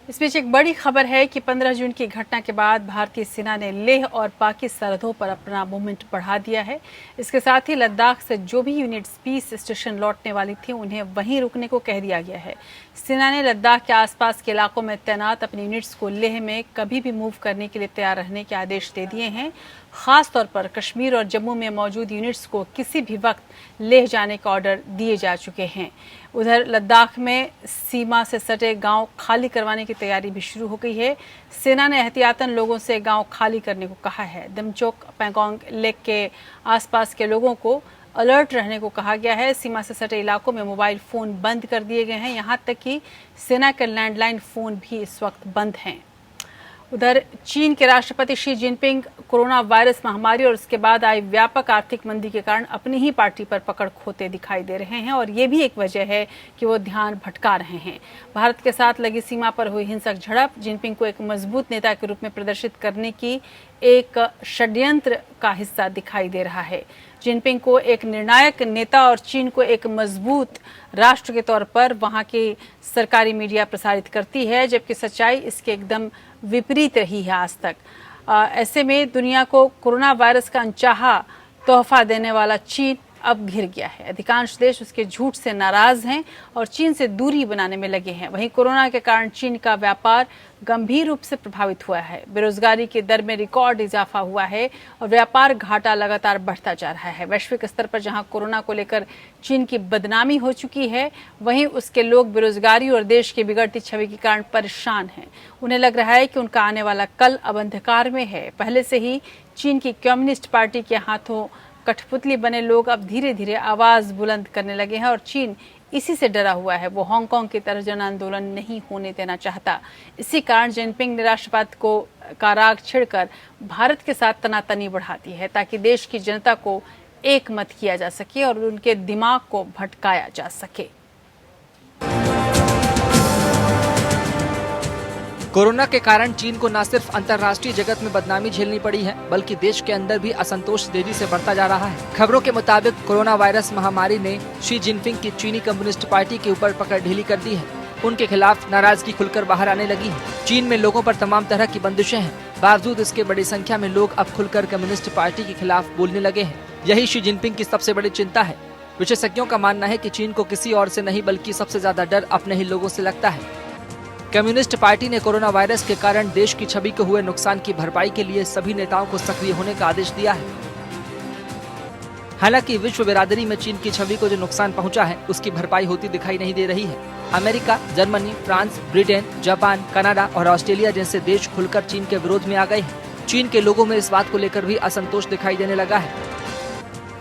Speaker 1: इस बीच एक बड़ी खबर है कि 15 जून की घटना के बाद भारतीय सेना ने लेह और पाकि सरहदों पर अपना मूवमेंट बढ़ा दिया है। इसके साथ ही लद्दाख से जो भी यूनिट्स पीस स्टेशन लौटने वाली थी, उन्हें वहीं रुकने को कह दिया गया है। सेना ने लद्दाख के आसपास के इलाकों में तैनात अपनी यूनिट्स को लेह में कभी भी मूव करने के लिए तैयार रहने के आदेश दे दिए हैं। खास तौर पर कश्मीर और जम्मू में मौजूद यूनिट्स को किसी भी वक्त लेह जाने का ऑर्डर दिए जा चुके हैं। उधर लद्दाख में सीमा से सटे गांव खाली करवाने की तैयारी भी शुरू हो गई है। सेना ने एहतियातन लोगों से गांव खाली करने को कहा है। दमचोक पैंगोंग लेक के आसपास के लोगों को अलर्ट रहने को कहा गया है। सीमा से सटे इलाकों में मोबाइल फोन बंद कर दिए गए हैं। यहां तक कि सेना के लैंडलाइन फोन भी इस वक्त बंद हैं। उधर चीन के राष्ट्रपति शी जिनपिंग कोरोना वायरस महामारी और उसके बाद आई व्यापक आर्थिक मंदी के कारण अपनी ही पार्टी पर पकड़ खोते दिखाई दे रहे हैं और ये भी एक वजह है कि वो ध्यान भटका रहे हैं। भारत के साथ लगी सीमा पर हुई हिंसक झड़प जिनपिंग को एक मजबूत नेता के रूप में प्रदर्शित करने की एक षड्यंत्र का हिस्सा दिखाई दे रहा है। जिनपिंग को एक निर्णायक नेता और चीन को एक मजबूत राष्ट्र के तौर पर वहां की सरकारी मीडिया प्रसारित करती है, जबकि सच्चाई इसके एकदम विपरीत रही है आज तक। ऐसे में दुनिया को कोरोना वायरस का अनचाहा तोहफा देने वाला चीन अब घिर गया है। अधिकांश देश उसके झूठ से नाराज हैं और चीन से दूरी बनाने में लगे हैं। वहीं कोरोना के कारण चीन का व्यापार गंभीर रूप से प्रभावित हुआ है। बेरोजगारी की दर में रिकॉर्ड इजाफा हुआ है और व्यापार घाटा लगातार बढ़ता जा रहा है। वैश्विक स्तर पर जहां कोरोना को लेकर चीन की बदनामी हो चुकी है, वहीं उसके लोग बेरोजगारी और देश की बिगड़ती छवि के कारण परेशान हैं। उन्हें लग रहा है कि उनका आने वाला कल अब अंधकार में है। पहले से ही चीन की कम्युनिस्ट पार्टी के हाथों कठपुतली बने लोग अब धीरे धीरे आवाज बुलंद करने लगे हैं और चीन इसी से डरा हुआ है। वो हांगकांग की तरह जन आंदोलन नहीं होने देना चाहता। इसी कारण जिनपिंग ने राष्ट्रवाद का राग छिड़कर भारत के साथ तनातनी बढ़ाती है ताकि देश की जनता को एक मत किया जा सके और उनके दिमाग को भटकाया जा सके।
Speaker 4: कोरोना के कारण चीन को न सिर्फ अंतर्राष्ट्रीय जगत में बदनामी झेलनी पड़ी है, बल्कि देश के अंदर भी असंतोष तेजी से बढ़ता जा रहा है। खबरों के मुताबिक कोरोना वायरस महामारी ने शी जिनपिंग की चीनी कम्युनिस्ट पार्टी के ऊपर पकड़ ढीली कर दी है। उनके खिलाफ नाराजगी खुलकर बाहर आने लगी है। चीन में लोगों पर तमाम तरह की बंदिशें हैं, बावजूद इसके बड़ी संख्या में लोग अब खुलकर कम्युनिस्ट पार्टी के खिलाफ बोलने लगे हैं। यही शी जिनपिंग की सबसे बड़ी चिंता है। विशेषज्ञों का मानना है कि चीन को किसी और से नहीं बल्कि सबसे ज्यादा डर अपने ही लोगों से लगता है। कम्युनिस्ट पार्टी ने कोरोना वायरस के कारण देश की छवि को हुए नुकसान की भरपाई के लिए सभी नेताओं को सक्रिय होने का आदेश दिया है। हालांकि विश्व बिरादरी में चीन की छवि को जो नुकसान पहुंचा है, उसकी भरपाई होती दिखाई नहीं दे रही है। America, Germany, France, Britain, Japan, Canada और ऑस्ट्रेलिया जैसे देश खुलकर चीन के विरोध में आ गए हैं। चीन के लोगों में इस बात को लेकर भी असंतोष दिखाई देने लगा है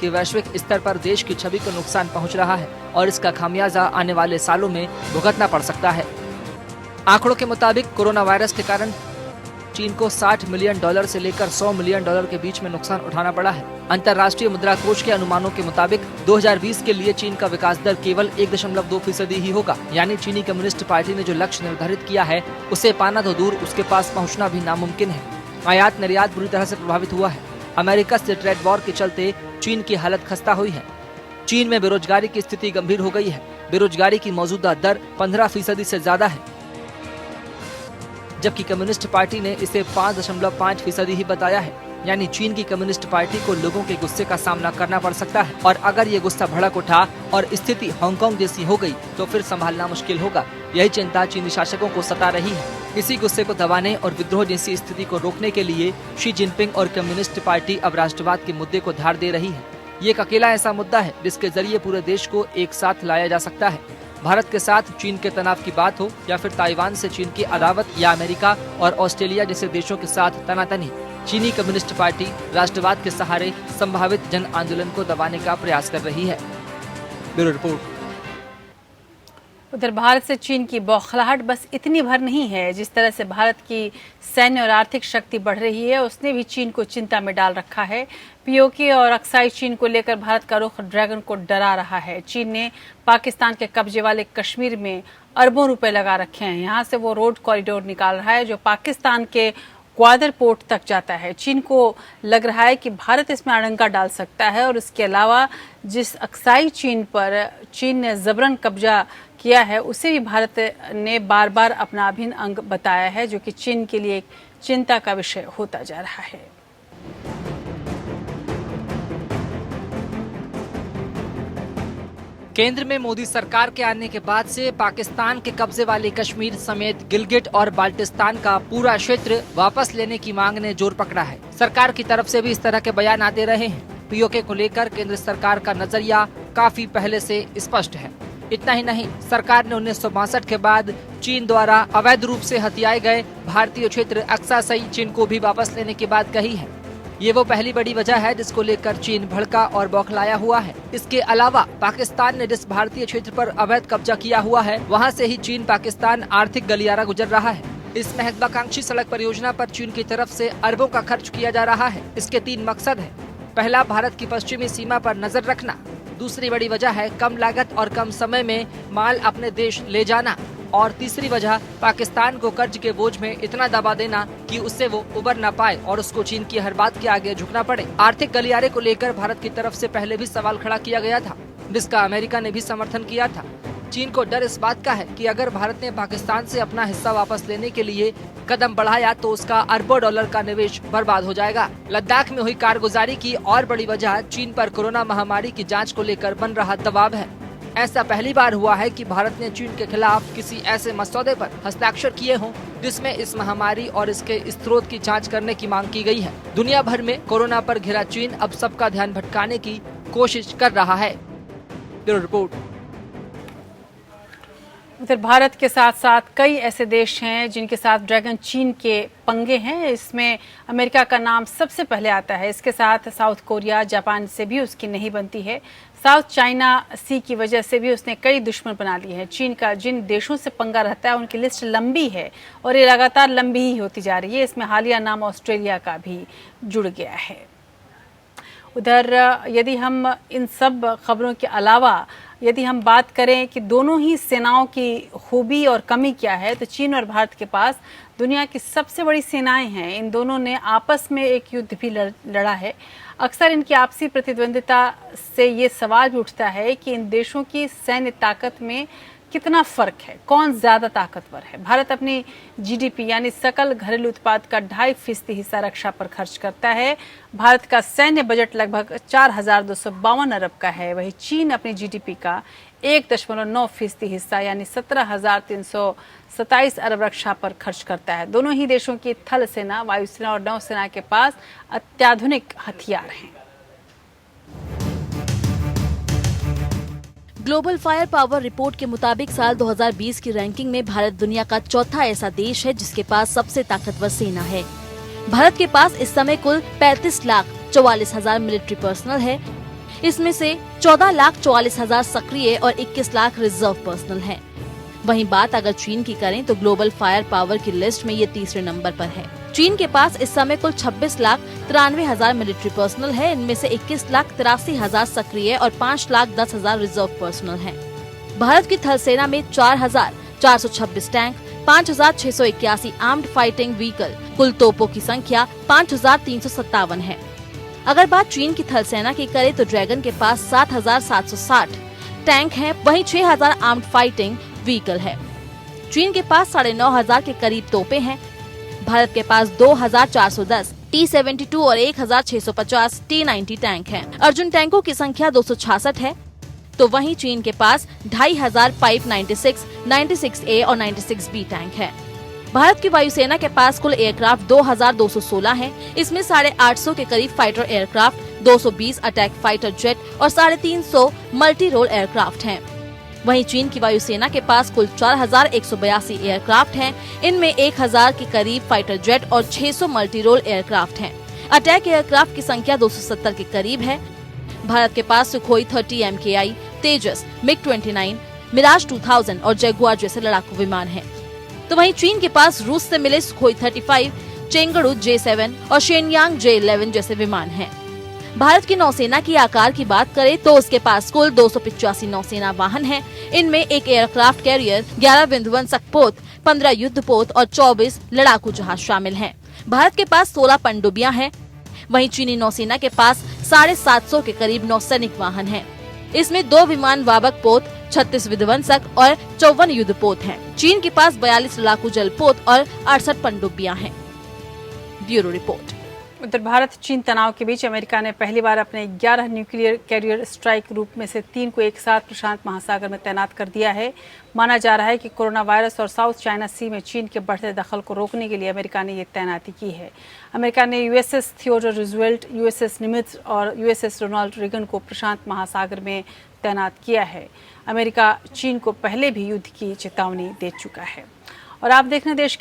Speaker 4: कि वैश्विक स्तर पर देश की छवि को नुकसान पहुंच रहा है और इसका खामियाजा आने वाले सालों में भुगतना पड़ सकता है। आंकड़ों के मुताबिक कोरोना वायरस के कारण चीन को $60 मिलियन से लेकर $100 मिलियन के बीच में नुकसान उठाना पड़ा है। अंतर्राष्ट्रीय मुद्रा कोष के अनुमानों के मुताबिक 2020 के लिए चीन का विकास दर केवल 1.2% ही होगा। यानी चीनी कम्युनिस्ट पार्टी ने जो लक्ष्य निर्धारित किया है, उसे पाना तो दूर, उसके पास पहुंचना भी नामुमकिन है। आयात निर्यात बुरी तरह से प्रभावित हुआ है। अमेरिका से ट्रेड वॉर के चलते चीन की हालत खस्ता हुई है। चीन में बेरोजगारी की स्थिति गंभीर हो गई है। बेरोजगारी की मौजूदा दर 15% से ज्यादा है, जबकि कम्युनिस्ट पार्टी ने इसे 5.5% ही बताया है। यानी चीन की कम्युनिस्ट पार्टी को लोगों के गुस्से का सामना करना पड़ सकता है और अगर ये गुस्सा भड़क उठा और स्थिति हांगकांग जैसी हो गई तो फिर संभालना मुश्किल होगा। यही चिंता चीनी शासकों को सता रही है। इसी गुस्से को दबाने और विद्रोह जैसी स्थिति को रोकने के लिए शी जिनपिंग और कम्युनिस्ट पार्टी अब राष्ट्रवाद के मुद्दे को धार दे रही है। ये एक अकेला ऐसा मुद्दा है जिसके जरिए पूरे देश को एक साथ लाया जा सकता है। भारत के साथ चीन के तनाव की बात हो या फिर ताइवान से चीन की अदावत या अमेरिका और ऑस्ट्रेलिया जैसे देशों के साथ तनातनी, चीनी कम्युनिस्ट पार्टी राष्ट्रवाद के सहारे संभावित जन आंदोलन को दबाने का प्रयास कर रही है। Bureau report.
Speaker 1: उधर भारत से चीन की बौखलाहट बस इतनी भर नहीं है। जिस तरह से भारत की सैन्य और आर्थिक शक्ति बढ़ रही है, उसने भी चीन को चिंता में डाल रखा है। पीओके और अक्साई चीन को लेकर भारत का रुख ड्रैगन को डरा रहा है। चीन ने पाकिस्तान के कब्जे वाले कश्मीर में अरबों रुपए लगा रखे हैं। यहाँ से वो रोड कॉरिडोर निकाल रहा है जो पाकिस्तान के ग्वादर पोर्ट तक जाता है। चीन को लग रहा है कि भारत इसमें अड़ंगा डाल सकता है और इसके अलावा जिस अक्साई चीन पर चीन ने जबरन कब्जा किया है, उसे भी भारत ने बार बार अपना अभिन्न अंग बताया है, जो कि चीन के लिए एक चिंता का विषय होता जा रहा है।
Speaker 4: केंद्र में मोदी सरकार के आने के बाद से पाकिस्तान के कब्जे वाले कश्मीर समेत गिलगिट और बाल्टिस्तान का पूरा क्षेत्र वापस लेने की मांग ने जोर पकड़ा है। सरकार की तरफ से भी इस तरह के बयान आते रहे हैं। पीओके को लेकर केंद्र सरकार का नजरिया काफी पहले से स्पष्ट है। इतना ही नहीं, सरकार ने 1962 के बाद चीन द्वारा अवैध रूप से हथियाए गए भारतीय क्षेत्र अक्साई चीन को भी वापस लेने की बात कही है। ये वो पहली बड़ी वजह है जिसको लेकर चीन भड़का और बौखलाया हुआ है। इसके अलावा पाकिस्तान ने जिस भारतीय क्षेत्र पर अवैध कब्जा किया हुआ है, वहाँ से ही चीन पाकिस्तान आर्थिक गलियारा गुजर रहा है। इस महत्वाकांक्षी सड़क परियोजना पर चीन की तरफ से अरबों का खर्च किया जा रहा है। इसके 3 मकसद है। पहला, भारत की पश्चिमी सीमा पर नजर रखना। दूसरी बड़ी वजह है कम लागत और कम समय में माल अपने देश ले जाना। और तीसरी वजह पाकिस्तान को कर्ज के बोझ में इतना दबा देना कि उससे वो उबर न पाए और उसको चीन की हर बात के आगे झुकना पड़े। आर्थिक गलियारे को लेकर भारत की तरफ से पहले भी सवाल खड़ा किया गया था, जिसका अमेरिका ने भी समर्थन किया था। चीन को डर इस बात का है कि अगर भारत ने पाकिस्तान से अपना हिस्सा वापस लेने के लिए कदम बढ़ाया तो उसका अरबों डॉलर का निवेश बर्बाद हो जाएगा। लद्दाख में हुई कारगुजारी की और बड़ी वजह चीन पर कोरोना महामारी की जांच को लेकर बन रहा दबाव है। ऐसा पहली बार हुआ है कि भारत ने चीन के खिलाफ किसी ऐसे मसौदे पर हस्ताक्षर किए हों जिसमें इस महामारी और इसके स्रोत की जांच करने की मांग की गई है। दुनिया भर में कोरोना पर घिरा चीन अब सबका ध्यान भटकाने की कोशिश कर रहा है। Bureau report.
Speaker 1: उधर भारत के साथ साथ कई ऐसे देश हैं जिनके साथ ड्रैगन चीन के पंगे हैं। इसमें अमेरिका का नाम सबसे पहले आता है। इसके साथ साउथ कोरिया, जापान से भी उसकी नहीं बनती है। साउथ चाइना सी की वजह से भी उसने कई दुश्मन बना लिए हैं। चीन का जिन देशों से पंगा रहता है उनकी लिस्ट लंबी है और ये लगातार लंबी ही होती जा रही है। इसमें हालिया नाम ऑस्ट्रेलिया का भी जुड़ गया है। उधर यदि हम इन सब खबरों के अलावा यदि हम बात करें कि दोनों ही सेनाओं की खूबी और कमी क्या है, तो चीन और भारत के पास दुनिया की सबसे बड़ी सेनाएं हैं। इन दोनों ने आपस में एक युद्ध भी लड़ा है। अक्सर इनकी आपसी प्रतिद्वंदिता से ये सवाल भी उठता है कि इन देशों की सैन्य ताकत में कितना फर्क है, कौन ज्यादा ताकतवर है। भारत अपनी जीडीपी यानी सकल घरेलू उत्पाद का 2.5% हिस्सा रक्षा पर खर्च करता है। भारत का सैन्य बजट लगभग 4,252 अरब का है। वहीं चीन अपनी जीडीपी का 1.9% हिस्सा यानी 17,327 अरब रक्षा पर खर्च करता है। दोनों ही देशों की थल सेना, वायुसेना और नौसेना के पास अत्याधुनिक हथियार हैं।
Speaker 5: ग्लोबल फायर पावर रिपोर्ट के मुताबिक साल 2020 की रैंकिंग में भारत दुनिया का चौथा ऐसा देश है जिसके पास सबसे ताकतवर सेना है। भारत के पास इस समय कुल 35,44,000 मिलिट्री पर्सनल है। इसमें से 14,44,000 सक्रिय और 21 लाख रिजर्व पर्सनल हैं। वहीं बात अगर चीन की करें तो ग्लोबल फायर पावर की लिस्ट में ये तीसरे नंबर पर है। चीन के पास इस समय कुल 26,93,000 मिलिट्री पर्सनल है। इनमें से 21,83,000 सक्रिय और 5,10,000 रिजर्व पर्सनल हैं। भारत की थल सेना में 4,426 टैंक, 5,681 आर्म्ड फाइटिंग व्हीकल, कुल तोपों की संख्या 5,357 है। अगर बात चीन की थल सेना की करें तो ड्रैगन के पास 7,760 टैंक हैं, वहीं 6,000 आर्म्ड फाइटिंग व्हीकल है। चीन के पास 9,500 के करीब तोपें हैं। भारत के पास 2,410 T-72 और 1,650 T-90 टैंक हैं। अर्जुन टैंकों की संख्या 266 है, तो वहीं चीन के पास 2,500 पाइप 96, 96A और 96B टैंक है। भारत की वायुसेना के पास कुल एयरक्राफ्ट 2,216 हैं। इसमें 850 के करीब fighter aircraft, 220 attack fighter jet और 350 मल्टी रोल एयरक्राफ्ट हैं। वहीं चीन की वायुसेना के पास कुल 4,182 एयरक्राफ्ट हैं। इनमें 1,000 के करीब फाइटर जेट और 600 मल्टी रोल एयरक्राफ्ट हैं। अटैक एयरक्राफ्ट की संख्या 270 के करीब है। भारत के पास सुखोई 30 MKI, तेजस, MiG-29, मिराज 2000 और जगुआर जैसे लड़ाकू विमान हैं। तो वहीं चीन के पास रूस से मिले सुखोई 35, चेंगड़ू J7 और शेनयांग J11 जैसे विमान हैं। भारत की नौसेना की आकार की बात करें तो उसके पास कुल 285 नौसेना वाहन हैं। इनमें एक एयरक्राफ्ट कैरियर, 11 विध्वंसक पोत, 15 युद्धपोत और 24 लड़ाकू जहाज शामिल हैं। भारत के पास 16 पनडुब्बियां हैं। वहीं चीनी नौसेना के पास 750 के करीब नौसैनिक वाहन हैं। इसमें 2 विमान वाहक पोत, 36 विध्वंसक और 54 युद्धपोत हैं। चीन के पास 42 लड़ाकू जलपोत और 68 पनडुब्बियां हैं। Bureau report.
Speaker 1: उत्तर भारत चीन तनाव के बीच अमेरिका ने पहली बार अपने 11 न्यूक्लियर कैरियर स्ट्राइक ग्रुप में से 3 को एक साथ प्रशांत महासागर में तैनात कर दिया है। माना जा रहा है कि कोरोना वायरस और साउथ चाइना सी में चीन के बढ़ते दखल को रोकने के लिए अमेरिका ने ये तैनाती की है। अमेरिका ने USS थियोडोर रूजवेल्ट, USS निमित्ज और USS रोनाल्ड रीगन को प्रशांत महासागर में तैनात किया है। अमेरिका चीन को पहले भी युद्ध की चेतावनी दे चुका है। और आप देख रहे हैं देश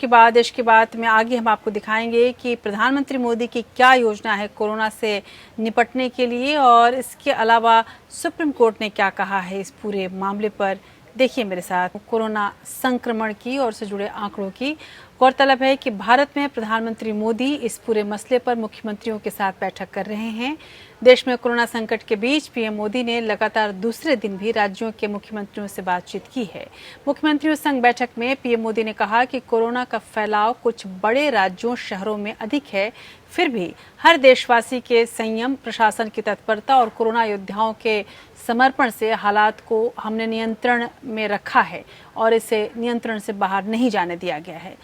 Speaker 1: की बात में आगे हम आपको दिखाएंगे कि प्रधानमंत्री मोदी की क्या योजना है कोरोना से निपटने के लिए, और इसके अलावा सुप्रीम कोर्ट ने क्या कहा है इस पूरे मामले पर। देखिए मेरे साथ कोरोना संक्रमण की और से जुड़े आंकड़ों की। गौरतलब है कि भारत में प्रधानमंत्री मोदी इस पूरे मसले पर मुख्यमंत्रियों के साथ बैठक कर रहे हैं। देश में कोरोना संकट के बीच पीएम मोदी ने लगातार दूसरे दिन भी राज्यों के मुख्यमंत्रियों से बातचीत की है। मुख्यमंत्रियों संग बैठक में पीएम मोदी ने कहा कि कोरोना का फैलाव कुछ बड़े राज्यों शहरों में अधिक है, फिर भी हर देशवासी के संयम, प्रशासन की तत्परता और कोरोना योद्धाओं के समर्पण से हालात को हमने नियंत्रण में रखा है और इसे नियंत्रण से बाहर नहीं जाने दिया गया है।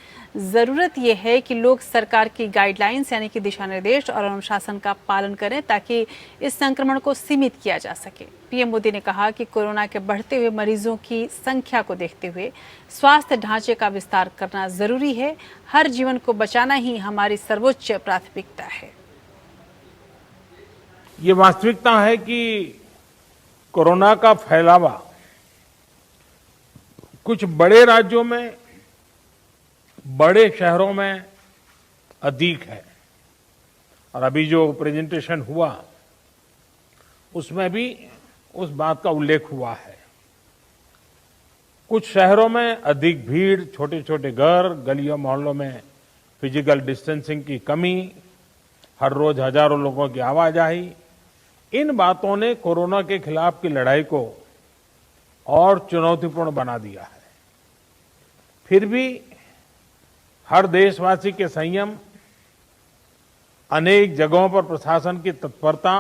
Speaker 1: जरूरत यह है कि लोग सरकार की गाइडलाइंस यानी कि दिशा निर्देश और अनुशासन का पालन करें ताकि इस संक्रमण को सीमित किया जा सके। पीएम मोदी ने कहा कि कोरोना के बढ़ते हुए मरीजों की संख्या को देखते हुए स्वास्थ्य ढांचे का विस्तार करना जरूरी है। हर जीवन को बचाना ही हमारी सर्वोच्च प्राथमिकता है।
Speaker 3: ये वास्तविकता है कि कोरोना का फैलावा कुछ बड़े राज्यों में, बड़े शहरों में अधिक है, और अभी जो प्रेजेंटेशन हुआ उसमें भी उस बात का उल्लेख हुआ है। कुछ शहरों में अधिक भीड़, छोटे छोटे घर, गलियों मोहल्लों में फिजिकल डिस्टेंसिंग की कमी, हर रोज हजारों लोगों की आवाजाही, इन बातों ने कोरोना के खिलाफ की लड़ाई को और चुनौतीपूर्ण बना दिया है। फिर भी हर देशवासी के संयम, अनेक जगहों पर प्रशासन की तत्परता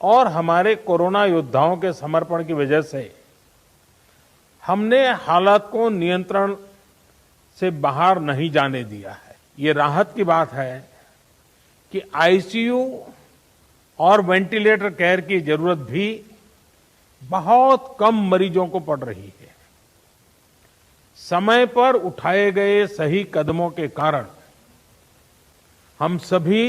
Speaker 3: और हमारे कोरोना योद्धाओं के समर्पण की वजह से हमने हालात को नियंत्रण से बाहर नहीं जाने दिया है। ये राहत की बात है कि आईसीयू और वेंटिलेटर केयर की जरूरत भी बहुत कम मरीजों को पड़ रही है। समय पर उठाए गए सही कदमों के कारण हम सभी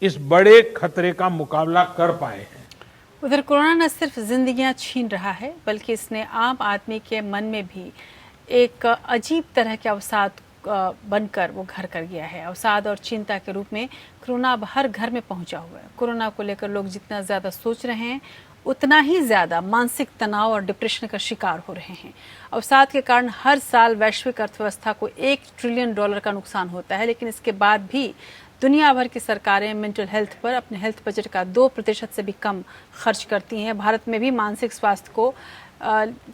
Speaker 3: इस बड़े खतरे का मुकाबला कर पाए हैं।
Speaker 1: उधर कोरोना न सिर्फ जिंदगियां छीन रहा है, बल्कि इसने आम आदमी के मन में भी एक अजीब तरह के अवसाद बनकर वो घर कर गया है। अवसाद और चिंता के रूप में कोरोना अब हर घर में पहुंचा हुआ है। कोरोना को लेकर लोग जितना ज़्यादा सोच रहे हैं, उतना ही ज़्यादा मानसिक तनाव और डिप्रेशन का शिकार हो रहे हैं। अवसाद के कारण हर साल वैश्विक अर्थव्यवस्था को $1 ट्रिलियन का नुकसान होता है, लेकिन इसके बाद भी दुनिया भर की सरकारें मेंटल हेल्थ पर अपने हेल्थ बजट का 2% से भी कम खर्च करती हैं। भारत में भी मानसिक स्वास्थ्य को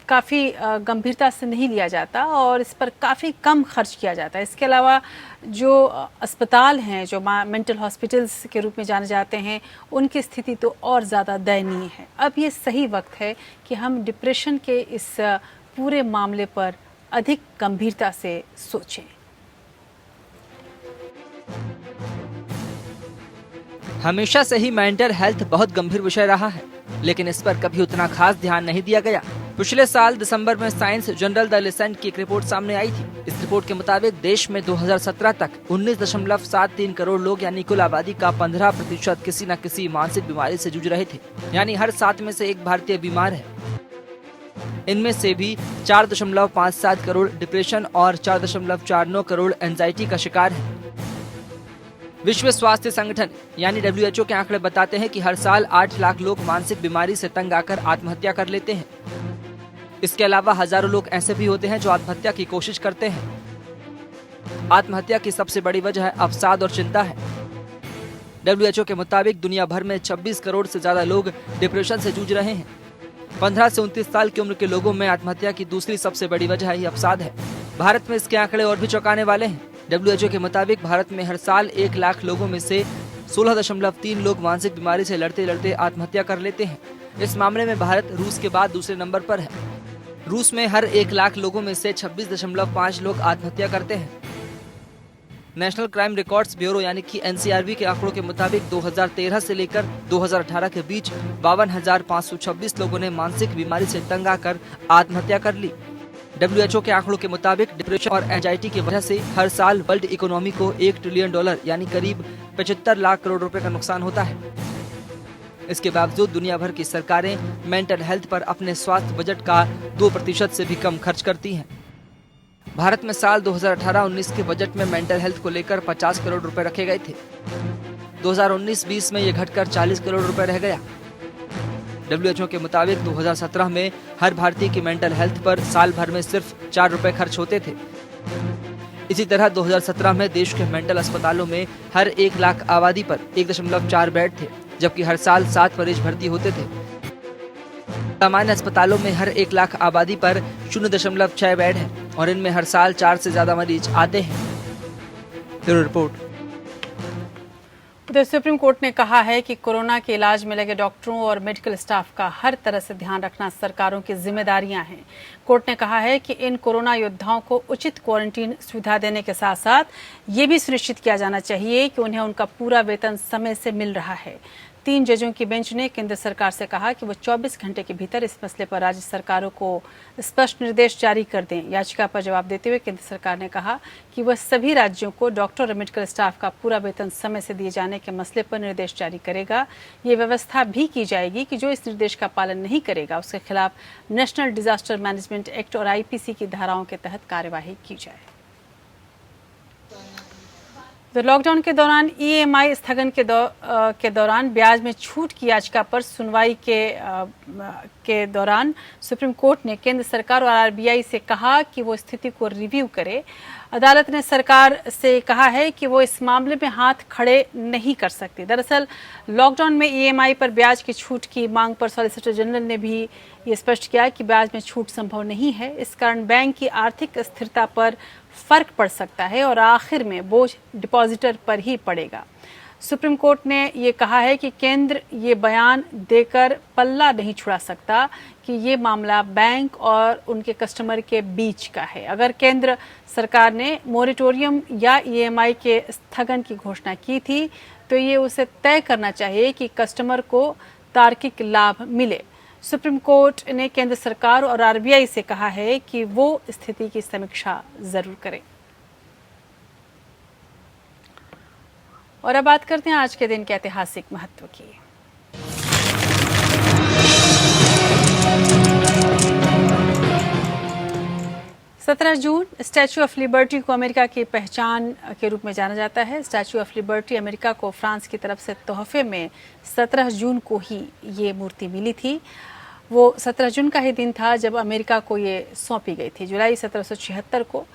Speaker 1: काफ़ी गंभीरता से नहीं लिया जाता और इस पर काफ़ी कम खर्च किया जाता है। इसके अलावा जो अस्पताल हैं, जो मेंटल हॉस्पिटल्स के रूप में जाने जाते हैं, उनकी स्थिति तो और ज़्यादा दयनीय है। अब ये सही वक्त है कि हम डिप्रेशन के इस पूरे मामले पर अधिक गंभीरता से सोचें।
Speaker 4: हमेशा से ही मेंटल हेल्थ बहुत गंभीर विषय रहा है, लेकिन इस पर कभी उतना खास ध्यान नहीं दिया गया। पिछले साल दिसंबर में साइंस जर्नल द लेसेंट की एक रिपोर्ट सामने आई थी। इस रिपोर्ट के मुताबिक देश में 2017 तक 19.73 करोड़ लोग यानी कुल आबादी का 15% किसी न किसी मानसिक बीमारी से जूझ रहे थे, यानी हर 7 में से एक भारतीय बीमार है। इनमें से भी 4.57 करोड़ डिप्रेशन और 4.49 करोड़ एंजाइटी का शिकार है। विश्व स्वास्थ्य संगठन यानी WHO के आंकड़े बताते हैं कि हर साल 8 लाख लोग मानसिक बीमारी से तंग आकर आत्महत्या कर लेते हैं। इसके अलावा हजारों लोग ऐसे भी होते हैं जो आत्महत्या की कोशिश करते हैं। आत्महत्या की सबसे बड़ी वजह अवसाद और चिंता है। WHO के मुताबिक दुनिया भर में 26 करोड़ से ज्यादा लोग डिप्रेशन से जूझ रहे हैं। 15 से 29 साल की उम्र के लोगों में आत्महत्या की दूसरी सबसे बड़ी वजह ही अवसाद है। भारत में इसके आंकड़े और भी चौंकाने वाले हैं। WHO के मुताबिक भारत में हर साल 1 लाख लोगों में से 16.3 लोग मानसिक बीमारी से लड़ते लड़ते आत्महत्या कर लेते हैं। इस मामले में भारत रूस के बाद दूसरे नंबर पर है। रूस में हर 1 लाख लोगों में से 26.5 लोग आत्महत्या करते हैं। नेशनल क्राइम रिकॉर्ड्स ब्यूरो यानी कि NCRB के आंकड़ों के मुताबिक 2013 से लेकर 2018 के बीच 52,526 लोगों ने मानसिक बीमारी से तंग आकर आत्महत्या कर ली। WHO के आंकड़ों के मुताबिक डिप्रेशन और एंजाइटी की वजह से हर साल वर्ल्ड इकोनॉमी को $1 ट्रिलियन यानी करीब 75 लाख करोड़ रुपए का नुकसान होता है। इसके बावजूद दुनिया भर की सरकारें मेंटल हेल्थ पर अपने स्वास्थ्य बजट का 2% से भी कम खर्च करती हैं। भारत में साल 2018-19 के बजट में मेंटल हेल्थ को लेकर 50 करोड़ रुपए रखे गए थे। 2019-20 में ये घटकर 40 करोड़ रुपए रह गया। WHO के मुताबिक 2017 में हर भारतीय की मेंटल हेल्थ पर साल भर में सिर्फ 4 रुपए खर्च होते थे। इसी तरह 2017 में देश के मेंटल अस्पतालों में हर 1 लाख आबादी पर 1.4 बेड थे, जबकि हर साल 7 मरीज भर्ती होते थे। सामान्य अस्पतालों में हर 1 लाख आबादी पर 0.6 बेड है और इनमें हर साल 4 से ज्यादा मरीज आते हैं। Bureau report.
Speaker 1: उधर सुप्रीम कोर्ट ने कहा है कि कोरोना के इलाज में लगे डॉक्टरों और मेडिकल स्टाफ का हर तरह से ध्यान रखना सरकारों की जिम्मेदारियां हैं। कोर्ट ने कहा है कि इन कोरोना योद्धाओं को उचित क्वारंटीन सुविधा देने के साथ साथ ये भी सुनिश्चित किया जाना चाहिए कि उन्हें उनका पूरा वेतन समय से मिल रहा है। 3 जजों की बेंच ने केंद्र सरकार से कहा कि वो 24 घंटे के भीतर इस मसले पर राज्य सरकारों को स्पष्ट निर्देश जारी कर दें। याचिका पर जवाब देते हुए केंद्र सरकार ने कहा कि वह सभी राज्यों को डॉक्टर और मेडिकल स्टाफ का पूरा वेतन समय से दिए जाने के मसले पर निर्देश जारी करेगा। ये व्यवस्था भी की जाएगी कि जो इस निर्देश का पालन नहीं करेगा उसके खिलाफ नेशनल डिजास्टर मैनेजमेंट एक्ट और आईपीसी की धाराओं के तहत कार्यवाही की जाए। तो लॉकडाउन के दौरान ईएमआई स्थगन के दौरान ब्याज में छूट की याचिका पर सुनवाई के दौरान सुप्रीम कोर्ट ने केंद्र सरकार और आरबीआई से कहा कि वो स्थिति को रिव्यू करे। अदालत ने सरकार से कहा है कि वो इस मामले में हाथ खड़े नहीं कर सकती। दरअसल लॉकडाउन में ईएमआई पर ब्याज की छूट की मांग पर सॉलिसिटर जनरल ने भी ये स्पष्ट किया कि ब्याज में छूट संभव नहीं है। इस कारण बैंक की आर्थिक स्थिरता पर फर्क पड़ सकता है और आखिर में बोझ डिपॉजिटर पर ही पड़ेगा। सुप्रीम कोर्ट ने ये कहा है कि केंद्र ये बयान देकर पल्ला नहीं छुड़ा सकता कि ये मामला बैंक और उनके कस्टमर के बीच का है। अगर केंद्र सरकार ने मोरेटोरियम या ईएमआई के स्थगन की घोषणा की थी तो ये उसे तय करना चाहिए कि कस्टमर को तार्किक लाभ मिले। सुप्रीम कोर्ट ने केंद्र सरकार और आरबीआई से कहा है कि वो स्थिति की समीक्षा जरूर करें। और अब बात करते हैं आज के दिन के ऐतिहासिक महत्व की। 17 जून स्टैच्यू ऑफ लिबर्टी को अमेरिका की पहचान के रूप में जाना जाता है। स्टैच्यू ऑफ लिबर्टी अमेरिका को फ्रांस की तरफ से तोहफे में 17 जून को ही ये मूर्ति मिली थी। वो 17 जून का ही दिन था जब अमेरिका को ये सौंपी गई थी। जुलाई 1776 को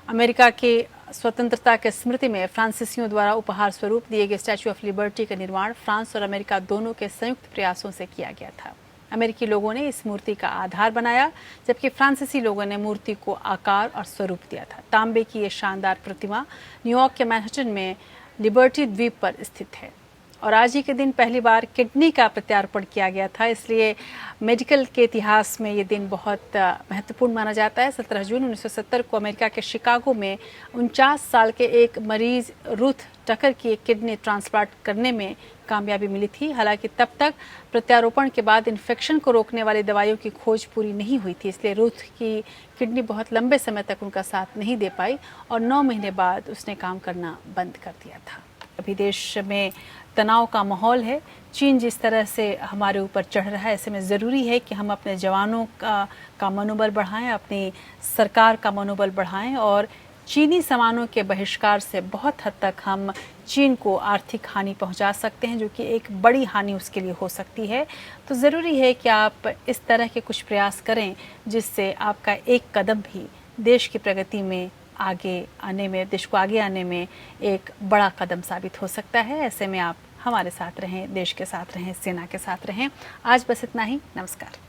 Speaker 1: अमेरिका की स्वतंत्रता के स्मृति में फ्रांसीसियों द्वारा उपहार स्वरूप दिए गए स्टैच्यू ऑफ लिबर्टी का निर्माण फ्रांस और अमेरिका दोनों के संयुक्त प्रयासों से किया गया था। अमेरिकी लोगों ने इस मूर्ति का आधार बनाया जबकि फ्रांसीसी लोगों ने मूर्ति को आकार और स्वरूप दिया था। तांबे की ये शानदार प्रतिमा न्यूयॉर्क के मैनहट्टन में लिबर्टी द्वीप पर स्थित है और आज ही के दिन पहली बार किडनी का प्रत्यारोपण किया गया था, इसलिए मेडिकल के इतिहास में ये दिन बहुत महत्वपूर्ण माना जाता है। 17 जून 1970 को अमेरिका के शिकागो में 49 साल के एक मरीज रूथ टकर की एक किडनी ट्रांसप्लांट करने में कामयाबी मिली थी। हालांकि तब तक प्रत्यारोपण के बाद इन्फेक्शन को रोकने वाली दवाइयों की खोज पूरी नहीं हुई थी, इसलिए रूथ की किडनी बहुत लंबे समय तक उनका साथ नहीं दे पाई और 9 महीने बाद उसने काम करना बंद कर दिया था। अभी देश में तनाव का माहौल है। चीन जिस तरह से हमारे ऊपर चढ़ रहा है, ऐसे में ज़रूरी है कि हम अपने जवानों का मनोबल बढ़ाएं, अपनी सरकार का मनोबल बढ़ाएं और चीनी सामानों के बहिष्कार से बहुत हद तक हम चीन को आर्थिक हानि पहुंचा सकते हैं, जो कि एक बड़ी हानि उसके लिए हो सकती है। तो ज़रूरी है कि आप इस तरह के कुछ प्रयास करें जिससे आपका एक कदम भी देश की प्रगति में आगे आने में, देश को आगे आने में एक बड़ा कदम साबित हो सकता है। ऐसे में आप हमारे साथ रहें, देश के साथ रहें, सेना के साथ रहें। आज बस इतना ही। नमस्कार।